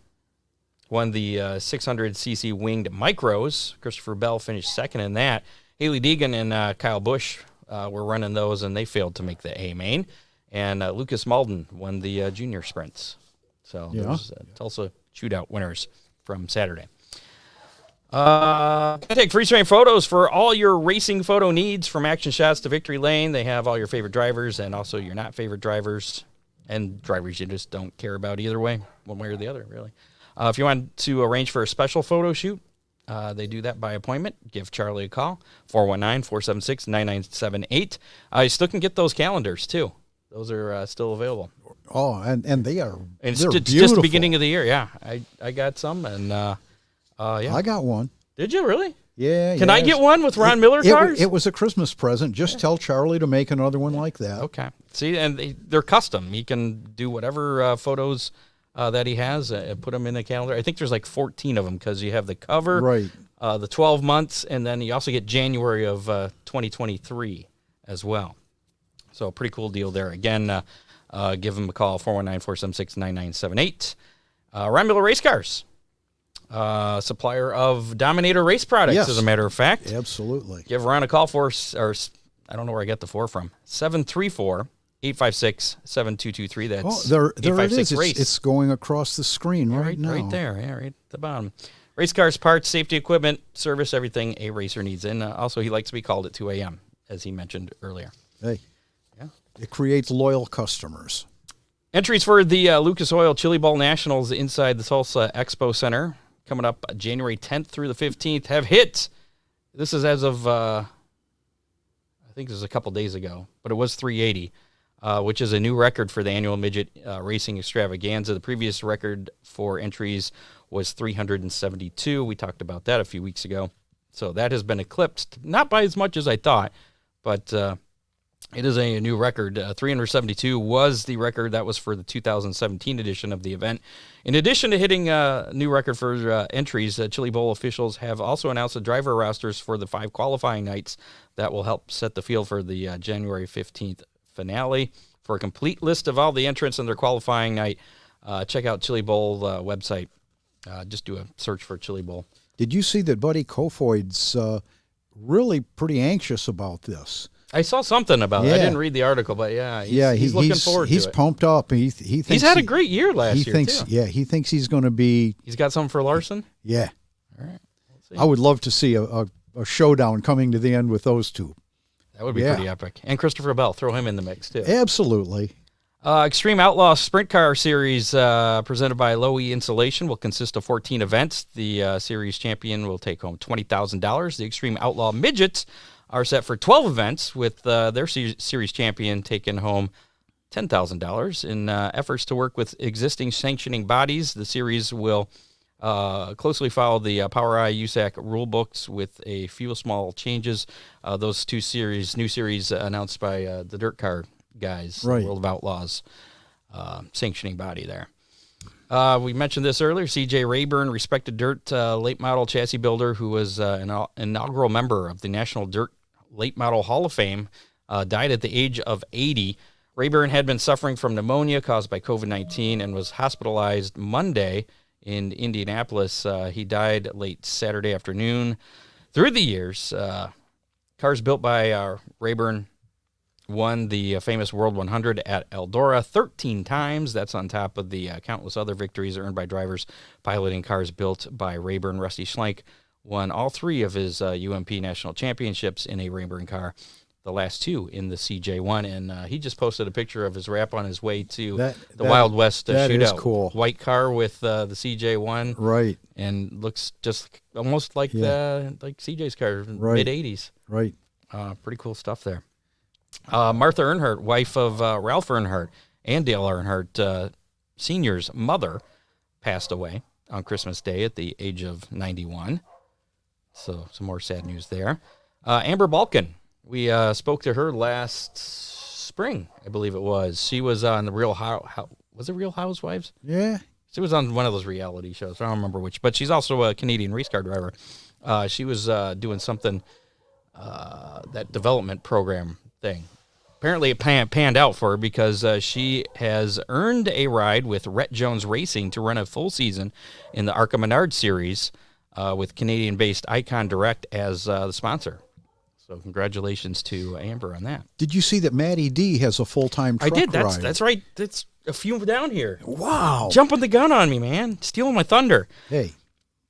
won the 600cc winged micros. Christopher Bell finished 2nd in that. Haley Deegan and Kyle Busch were running those, and they failed to make the A main. And Lucas Malden won the junior sprints. So those Tulsa shootout winners from Saturday. I take freeze frame photos for all your racing photo needs, from action shots to victory lane. They have all your favorite drivers and also your not favorite drivers and drivers you just don't care about either way, one way or the other, really. If you want to arrange for a special photo shoot, they do that by appointment. Give Charlie a call, 419-476-9978. You still can get those calendars, too. Those are still available. Oh, and they are And they're it's beautiful. just the beginning of the year, yeah. I got some, and yeah. I got one. Did you really? Yeah. Can I get one with Ron Miller cars? It was a Christmas present. Just tell Charlie to make another one like that. Okay. See, and they're custom. He can do whatever photos that he has, put them in the calendar. I think there's like 14 of them because you have the cover, Right. The 12 months, and then you also get January of 2023 as well. So pretty cool deal there. Again, give him a call, 419-476-9978. Ron Miller Race Cars, supplier of Dominator Race Products, Yes. as a matter of fact. Absolutely. Give Ron a call or I don't know where I got the 4 from, 734-856-7223. That's Oh, there it is. Race. It's going across the screen right now. Right there. Yeah, right at the bottom. Race cars, parts, safety equipment, service, everything a racer needs. And also, he likes to be called at 2 a.m., as he mentioned earlier. Hey. Yeah. It creates loyal customers. Entries for the Lucas Oil Chili Bowl Nationals inside the Tulsa Expo Center, coming up January 10th through the 15th, have hit. This is as of, I think this was a couple days ago, but it was 380, which is a new record for the annual midget racing extravaganza. The previous record for entries was 372. We talked about that a few weeks ago. So that has been eclipsed, not by as much as I thought, but it is a new record. 372 was the record that was for the 2017 edition of the event. In addition to hitting a new record for entries, Chili Bowl officials have also announced the driver rosters for the 5 qualifying nights that will help set the field for the January 15th finale. For a complete list of all the entrants in their qualifying night, check out Chili Bowl website. Just do a search for Chili Bowl. Did you see that Buddy Kofoid's really pretty anxious about this? I saw something about it. I Yeah. didn't read the article, but he's looking forward to it. He's pumped up. He thinks He's had a great year last year, thinks, too. Yeah, he thinks he's going to be. He's got something for Larson? Yeah. All right. Let's see. I would love to see a showdown coming to the end with those two. That would be pretty epic. And Christopher Bell, throw him in the mix, too. Absolutely. Extreme Outlaw Sprint Car Series, presented by Lowy Insulation, will consist of 14 events. The series champion will take home $20,000. The Extreme Outlaw Midgets are set for 12 events, with their series champion taking home $10,000. In efforts to work with existing sanctioning bodies, the series will closely follow the POWER-I USAC rule books with a few small changes. Those new series announced by the Dirt Car guys, Right. the World of Outlaws sanctioning body there. We mentioned this earlier. C.J. Rayburn, respected dirt late model chassis builder who was an inaugural member of the National Dirt Late Model Hall of Fame, died at the age of 80. Rayburn had been suffering from pneumonia caused by COVID-19 and was hospitalized Monday in Indianapolis. He died late Saturday afternoon. Through the years, cars built by Rayburn won the famous World 100 at Eldora 13 times. That's on top of the countless other victories earned by drivers piloting cars built by Rayburn. Rusty Schlenk won all 3 of his UMP national championships in a Rayburn car, the last 2 in the CJ1. And he just posted a picture of his wrap on his way to the Wild West that shootout. Is cool. White car with the CJ1. Right. And looks just almost like like CJ's car, mid-'80s. Right. Pretty cool stuff there. Martha Earnhardt, wife of Ralph Earnhardt and Dale Earnhardt Sr.'s mother, passed away on Christmas Day at the age of 91. So some more sad news there. Amber Balkin, we spoke to her last spring, I believe it was. She was on the Real was it Real Housewives? Yeah. She was on one of those reality shows. I don't remember which, but she's also a Canadian race car driver. She was doing something, that development program thing. Apparently it panned out for her because she has earned a ride with Rhett Jones Racing to run a full season in the Arca Menard Series with Canadian-based Icon Direct as the sponsor. So congratulations to Amber on that. Did you see that Matty D has a full-time truck I did. ride? That's right. That's a few down here. Wow. Jumping the gun on me, man. Stealing my thunder. Hey,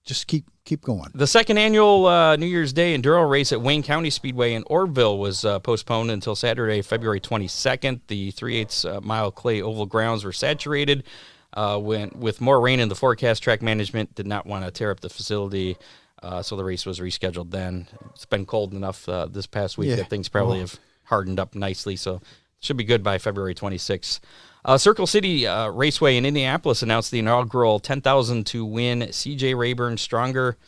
just keep going. The second annual New Year's Day Enduro race at Wayne County Speedway in Orville was postponed until Saturday, February 22nd. The 3/8 mile clay oval grounds were saturated with more rain in the forecast. Track management did not want to tear up the facility, so the race was rescheduled then. It's been cold enough this past week that things probably have hardened up nicely, so it should be good by February 26th. Circle City Raceway in Indianapolis announced the inaugural 10,000 to win CJ Rayburn Stronger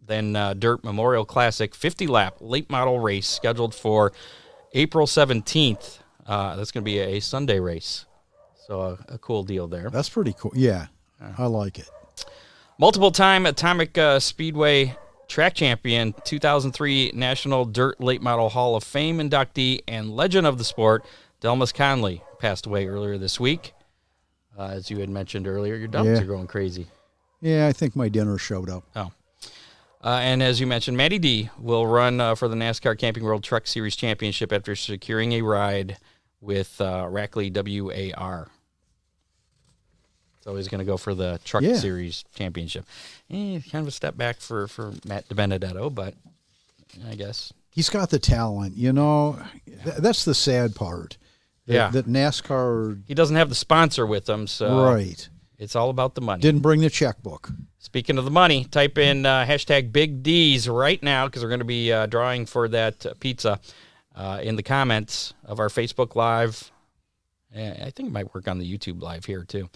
Than Dirt Memorial Classic 50-lap late model race scheduled for April 17th. That's going to be a Sunday race. So a cool deal there. That's pretty cool. Yeah, I like it. Multiple-time Atomic Speedway track champion, 2003 National Dirt Late Model Hall of Fame inductee, and legend of the sport, Delmas Conley, passed away earlier this week. As you had mentioned earlier, your dumps are going crazy. Yeah, I think my dinner showed up. Oh. And as you mentioned, Matty D will run for the NASCAR Camping World Truck Series Championship after securing a ride with Rackley WAR. So he's going to go for the Truck Series Championship. Kind of a step back for Matt DiBenedetto, but I guess. He's got the talent, you know. That's the sad part. That NASCAR... He doesn't have the sponsor with him, so right. It's all about the money. Didn't bring the checkbook. Speaking of the money, type in hashtag Big D's right now because we're going to be drawing for that pizza in the comments of our Facebook Live. I think it might work on the YouTube Live here, too.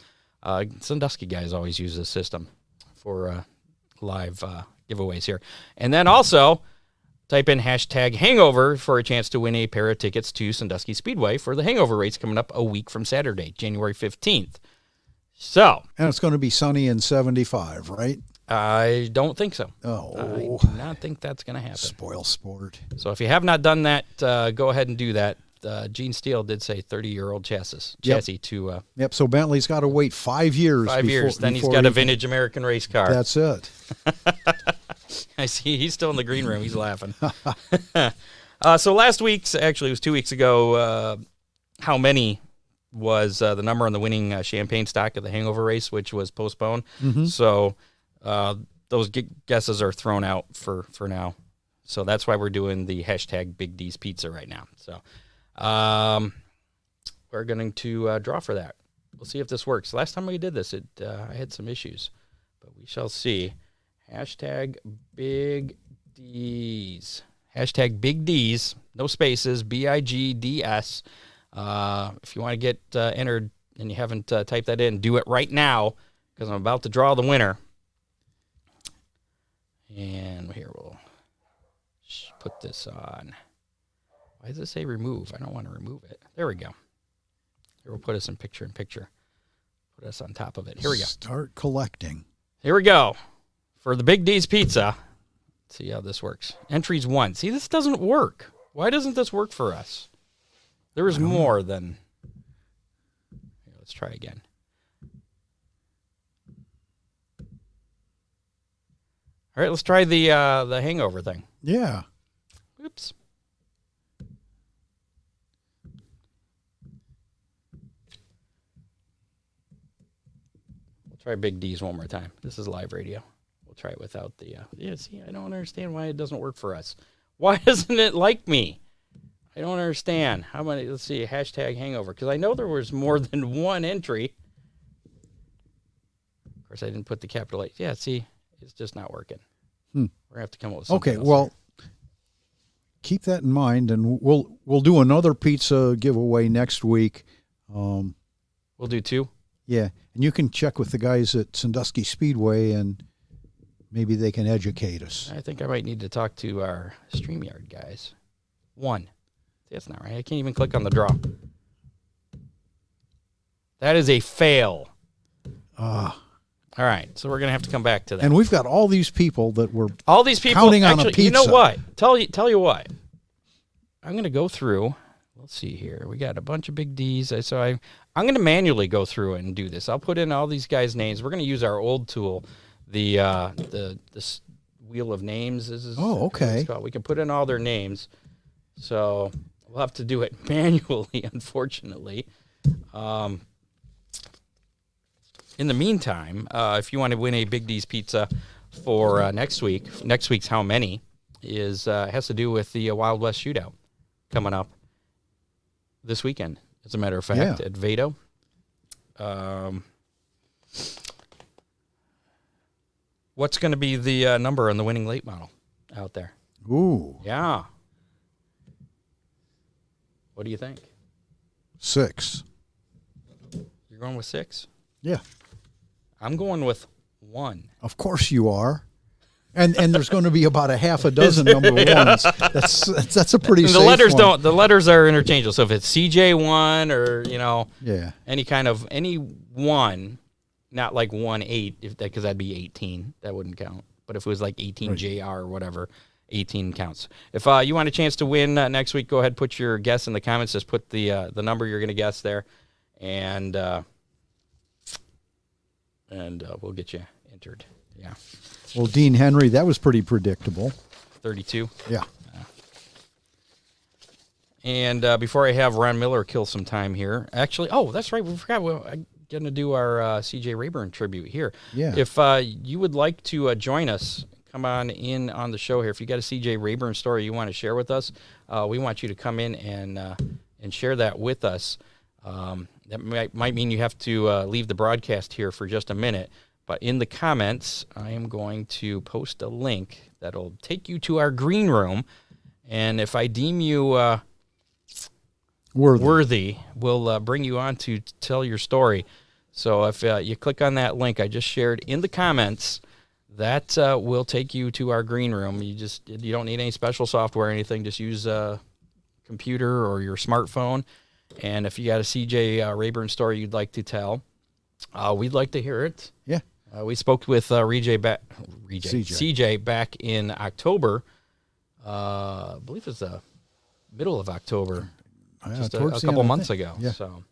Sandusky guys always use this system for live giveaways here. And then also... type in hashtag Hangover for a chance to win a pair of tickets to Sandusky Speedway for the Hangover race coming up a week from Saturday, January 15th. So. And it's going to be sunny and 75, right? I don't think so. Oh. I do not think that's going to happen. Spoil sport. So if you have not done that, go ahead and do that. Gene Steele did say 30-year-old chassis to... Yep, so Bentley's got to wait 5 years. 5 years, then he's got a vintage American race car. That's it. I see. He's still in the green room. He's laughing. So last week's, actually it was 2 weeks ago, how many was the number on the winning champagne stock of the Hangover race, which was postponed. Mm-hmm. So those guesses are thrown out for now. So that's why we're doing the hashtag Big D's Pizza right now. So we're going to draw for that. We'll see if this works. Last time we did this, I had some issues, but we shall see. Hashtag Big D's. Hashtag Big D's. No spaces. BIGDS. If you want to get entered and you haven't typed that in, do it right now because I'm about to draw the winner. And here we'll put this on. Why does it say remove? I don't want to remove it. There we go. Here we'll put us in picture-in-picture. Put us on top of it. Here we go. Start collecting. Here we go. For the Big D's Pizza. Let's see how this works. Entries 1. See, this doesn't work. Why doesn't this work for us? There is more than... Here, let's try again. All right, let's try the Hangover thing. Yeah. Oops. try Big D's one more time. This is live radio. We'll try it without the, see, I don't understand why it doesn't work for us. Why doesn't it like me? I don't understand. How many, let's see, hashtag hangover. Because I know there was more than one entry. Of course, I didn't put the capital H. Yeah, see, it's just not working. We're going to have to come up with something else well, here. Keep that in mind, and we'll do another pizza giveaway next week. We'll do 2? Yeah, and you can check with the guys at Sandusky Speedway, and maybe they can educate us. I think I might need to talk to our StreamYard guys. 1. That's not right. I can't even click on the draw. That is a fail. All right, so we're going to have to come back to that. And we've got all these people that were all these people counting on actually, a pizza. You know what? Tell you what. I'm going to go through. Let's see here. We got a bunch of Big D's. So I'm going to manually go through and do this. I'll put in all these guys' names. We're going to use our old tool, the wheel of names. This is okay. We can put in all their names. So we'll have to do it manually, unfortunately. In the meantime, if you want to win a Big D's pizza for next week's How Many has to do with the Wild West Shootout coming up this weekend, as a matter of fact, at Vado. What's going to be the number on the winning late model out there? Ooh. Yeah. What do you think? 6. You're going with 6? Yeah. I'm going with 1. Of course you are. And there's going to be about a half a dozen number ones. That's a pretty safe the letters one. The letters are interchangeable. So if it's CJ1 or any one, not like 1-8, because that'd be 18, that wouldn't count. But if it was like 18JR or whatever, 18 counts. If you want a chance to win next week, go ahead, put your guess in the comments. Just put the number you're going to guess there, and we'll get you entered. Yeah. Well, Dean Henry, that was pretty predictable. 32. Yeah. And before I have Ron Miller kill some time here, actually, that's right, we forgot. I'm going to do our C.J. Rayburn tribute here. Yeah. If you would like to join us, come on in on the show here. If you got a C.J. Rayburn story you want to share with us, we want you to come in and share that with us. That might mean you have to leave the broadcast here for just a minute. But in the comments, I am going to post a link that'll take you to our green room. And if I deem you worthy, we'll bring you on to tell your story. So if you click on that link I just shared in the comments, that will take you to our green room. You don't need any special software or anything. Just use a computer or your smartphone. And if you got a CJ Rayburn story you'd like to tell, we'd like to hear it. Yeah. We spoke with CJ back in October. I believe it was the middle of October, just a couple months ago. Yeah. So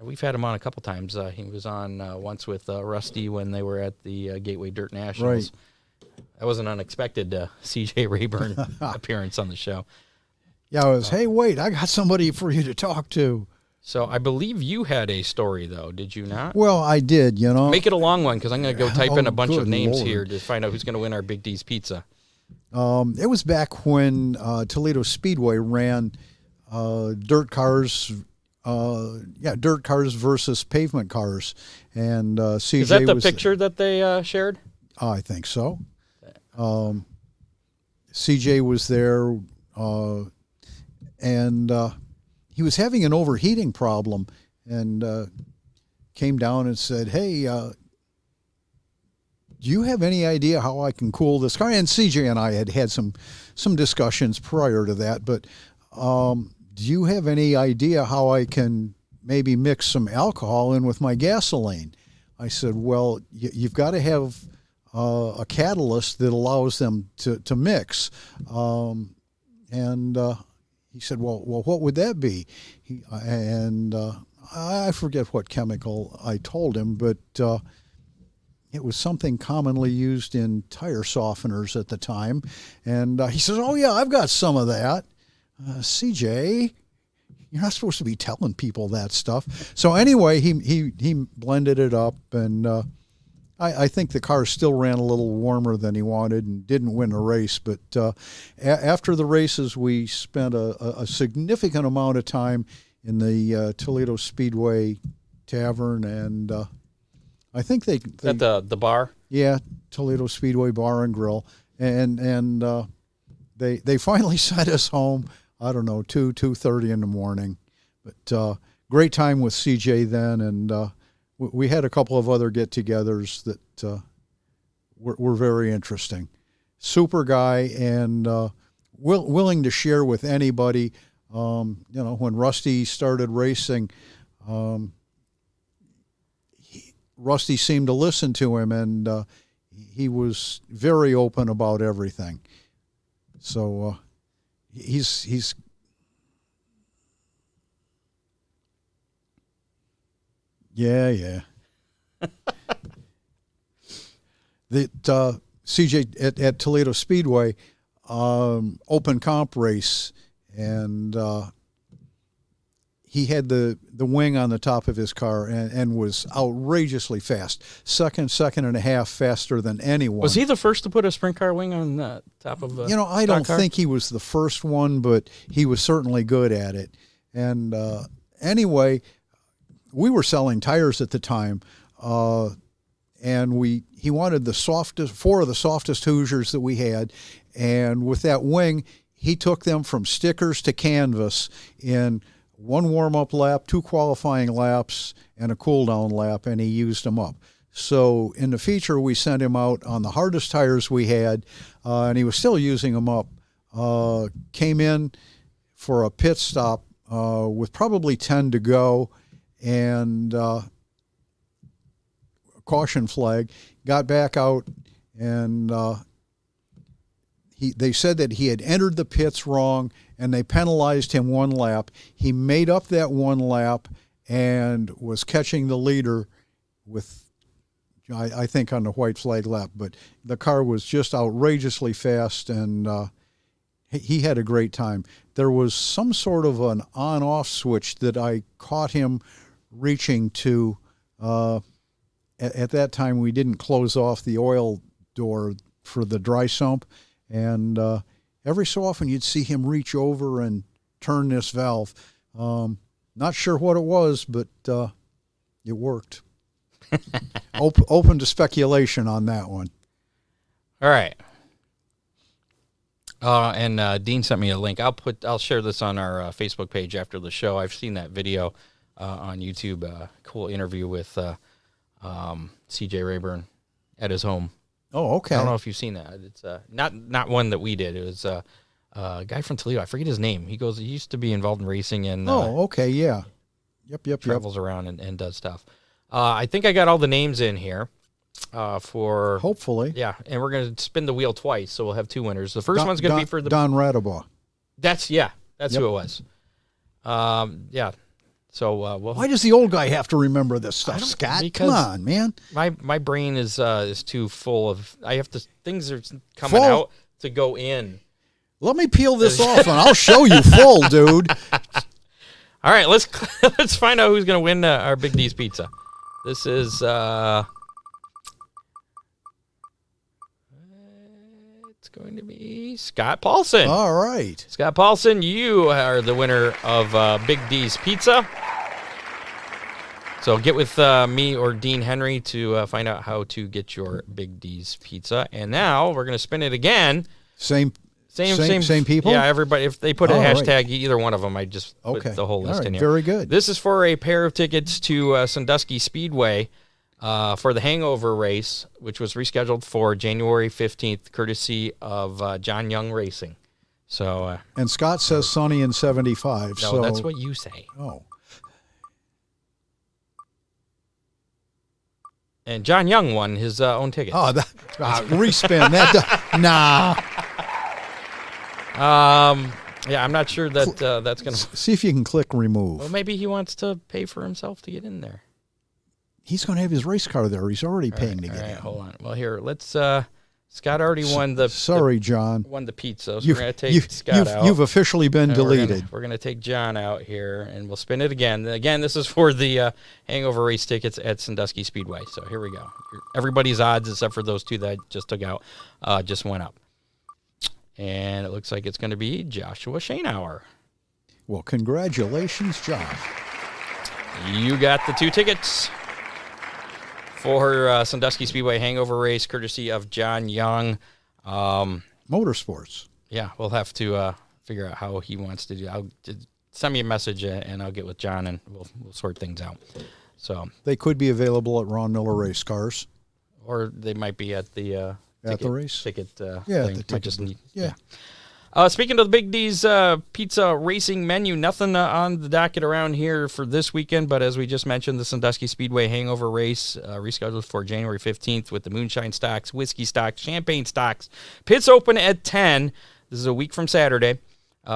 we've had him on a couple times. He was on once with Rusty when they were at the Gateway Dirt Nationals. Right. That was an unexpected CJ Rayburn appearance on the show. Yeah, it was, hey, wait, I got somebody for you to talk to. So I believe you had a story, though, did you not? Well, I did, Make it a long one, because I'm going to go type in a bunch of names here to find out who's going to win our Big D's Pizza. It was back when Toledo Speedway ran dirt cars versus pavement cars. And CJ Is that the picture that they shared? I think so. CJ was there, and he was having an overheating problem, and came down and said, hey, do you have any idea how I can cool this car? And CJ and I had some discussions prior to that, but do you have any idea how I can maybe mix some alcohol in with my gasoline? I said, well, you've got to have a catalyst that allows them to mix. He said, well, what would that be? I forget what chemical I told him, but it was something commonly used in tire softeners at the time. And he says, oh, yeah, I've got some of that. CJ, you're not supposed to be telling people that stuff. So anyway, he blended it up, and I think the car still ran a little warmer than he wanted and didn't win the race. But after the races, we spent a significant amount of time in the Toledo Speedway Tavern, and I think they at the bar. Yeah, Toledo Speedway Bar and Grill, and they finally sent us home. I don't know, 2:30 in the morning, but great time with CJ then, and we had a couple of other get-togethers that were very interesting. Super guy, and willing to share with anybody. When Rusty started racing, Rusty seemed to listen to him, and he was very open about everything. So he's yeah. That CJ at Toledo Speedway, open comp race, and he had the wing on the top of his car and was outrageously fast. Second and a half faster than anyone. Was he the first to put a sprint car wing on the top of a I don't think he was the first one, but he was certainly good at it. And anyway, we were selling tires at the time, and he wanted four of the softest Hoosiers that we had, and with that wing, he took them from stickers to canvas in one warm-up lap, 2 qualifying laps, and a cool-down lap, and he used them up. So in the feature, we sent him out on the hardest tires we had, and he was still using them up. Came in for a pit stop with probably 10 to go, and caution flag, got back out, and they said that he had entered the pits wrong, and they penalized him 1 lap. He made up that 1 lap and was catching the leader with, I think, on the white flag lap. But the car was just outrageously fast, and he had a great time. There was some sort of an on-off switch that I caught him reaching to. At that time, we didn't close off the oil door for the dry sump, and every so often you'd see him reach over and turn this valve. Not sure what it was, but it worked. Open to speculation on that one. All right. And Dean sent me a link. I'll share this on our Facebook page after the show. I've seen that video on YouTube. Cool interview with CJ Rayburn at his home. Oh, okay. I don't know if you've seen that. It's not one that we did. It was a guy from Toledo. I forget his name. He used to be involved in racing and okay, yeah. Yep. Travels around and does stuff. I think I got all the names in here for hopefully. Yeah, and we're going to spin the wheel twice, so we'll have 2 winners. The first one's going to be for the Don Radabaugh. That's who it was. Yeah. So why does the old guy have to remember this stuff, Scott? Come on, man. My brain is too full of. I have to things are coming out to go in. Let me peel this off, and I'll show you full, dude. All right, let's find out who's going to win our Big D's Pizza. This is it's going to be Scott Paulson. All right, Scott Paulson, you are the winner of Big D's Pizza. So get with me or Dean Henry to find out how to get your Big D's Pizza. And now we're going to spin it again. Same people? Yeah, everybody. If they put a hashtag, either one of them, I just put the whole list in here. Very good. This is for a pair of tickets to Sandusky Speedway for the Hangover race, which was rescheduled for January 15th, courtesy of John Young Racing. So and Scott says sunny and 75. No, so that's what you say. Oh. And John Young won his own ticket. Oh, respin that. Nah. Yeah, I'm not sure that that's going to... See if you can click remove. Well, maybe he wants to pay for himself to get in there. He's going to have his race car there. He's already paying to get in. Hold on. Well, here, let's Scott already won the. Sorry, John. Won the pizza. So we're going to take Scott out. You've officially been deleted. We're gonna take John out here, and we'll spin it again. Again, this is for the hangover race tickets at Sandusky Speedway. So here we go. Everybody's odds, except for those two that I just took out, just went up. And it looks like it's going to be Joshua Schoenauer. Well, congratulations, Josh. You got the 2 tickets for Sandusky Speedway hangover race, courtesy of John Young. Motorsports. Yeah, we'll have to figure out how he wants to do. Send me a message, and I'll get with John, and we'll sort things out. So they could be available at Ron Miller Race Cars, or they might be at the race ticket. Yeah, thing. the ticket. Yeah. Speaking of the Big D's Pizza Racing menu, nothing on the docket around here for this weekend, but as we just mentioned, the Sandusky Speedway hangover race rescheduled for January 15th with the moonshine stocks, whiskey stocks, champagne stocks. Pits open at 10. This is a week from Saturday.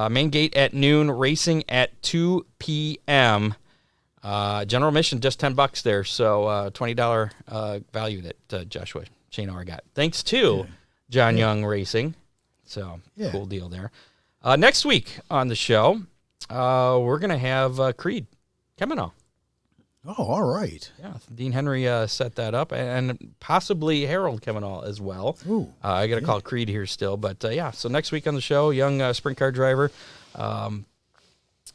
Main gate at noon, racing at 2 p.m. General admission, just $10 there, so $20 value that Joshua Schoenauer got. Thanks to John Young Racing. So, cool deal there. Next week on the show, we're going to have Creed Kemenal. Oh, all right. Yeah, Dean Henry set that up, and possibly Harold Kemenal as well. Ooh, I got to call Creed here still, but so next week on the show, young sprint car driver, son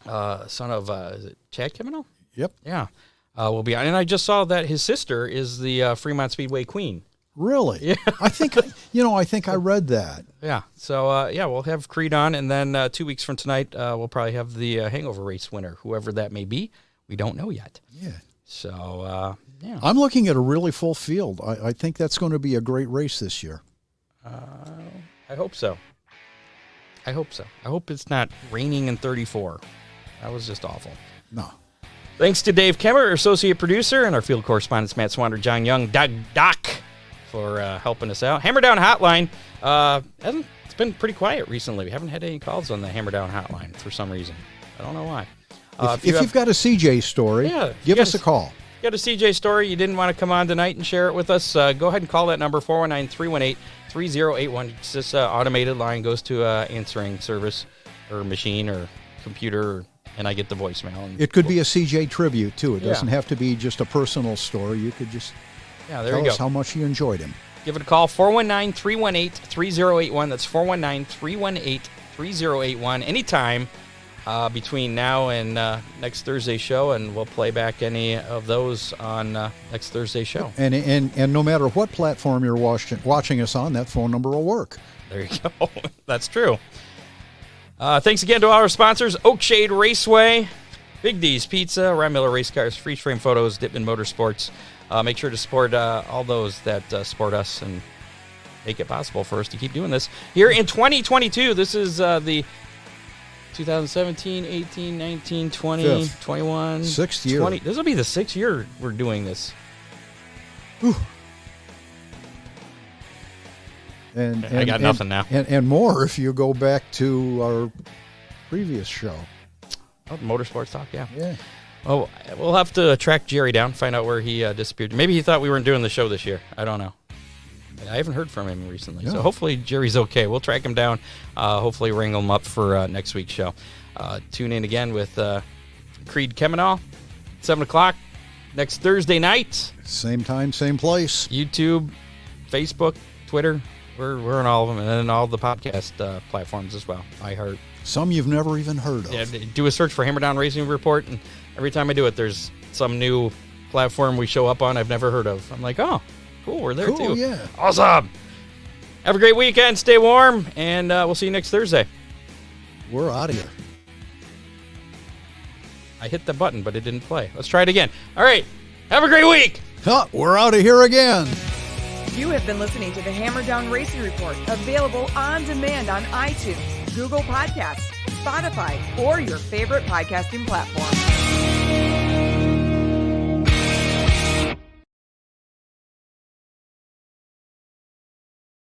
of is it Chad Kemenal? Yep. Yeah, will be on. And I just saw that his sister is the Fremont Speedway queen. Really? Yeah. I think I read that. Yeah. So, we'll have Creed on, and then 2 weeks from tonight, we'll probably have the hangover race winner, whoever that may be. We don't know yet. Yeah. So, I'm looking at a really full field. I think that's going to be a great race this year. I hope so. I hope it's not raining in 34. That was just awful. No. Thanks to Dave Kemmer, our associate producer, and our field correspondents, Matt Swander, John Young, Doc, for helping us out. Hammer Down Hotline. It's been pretty quiet recently. We haven't had any calls on the Hammer Down Hotline for some reason. I don't know why. If you've got a CJ story, give us a call. If you got a CJ story, you didn't want to come on tonight and share it with us, go ahead and call that number, 419-318-3081. It's this automated line, goes to answering service or machine or computer, and I get the voicemail. It could be a CJ tribute, too. It doesn't have to be just a personal story. You could just tell us how much you enjoyed him. Give it a call, 419-318-3081. That's 419-318-3081. Anytime between now and next Thursday's show, and we'll play back any of those on next Thursday's show. And no matter what platform you're watching us on, that phone number will work. There you go. That's true. Thanks again to our sponsors, Oakshade Raceway, Big D's Pizza, Ron Miller Race Cars, Freeze Frame Photos, Dipman Motorsports. Make sure to support all those that support us and make it possible for us to keep doing this. Here in 2022, this is the 2017, 18, 19, 20, Fifth. 21. Sixth year. 20. This will be the 6th year we're doing this. Whew. I got nothing now. And more if you go back to our previous show. Oh, Motorsports Talk, yeah. Yeah. Oh, we'll have to track Jerry down, find out where he disappeared. Maybe he thought we weren't doing the show this year. I don't know. I haven't heard from him recently. No. So hopefully Jerry's okay. We'll track him down, hopefully wrangle him up for next week's show. Tune in again with Creed Kemenal, 7 o'clock next Thursday night. Same time, same place. YouTube, Facebook, Twitter. We're on all of them, and then all the podcast platforms as well. iHeart. Some you've never even heard of. Yeah, do a search for Hammer Down Racing Report, and every time I do it, there's some new platform we show up on I've never heard of. I'm like, oh, cool, we're there too. Cool, yeah. Awesome. Have a great weekend. Stay warm, and we'll see you next Thursday. We're out of here. I hit the button, but it didn't play. Let's try it again. All right. Have a great week. We're out of here again. You have been listening to the Hammer Down Racing Report, available on demand on iTunes, Google Podcasts, Spotify, or your favorite podcasting platform.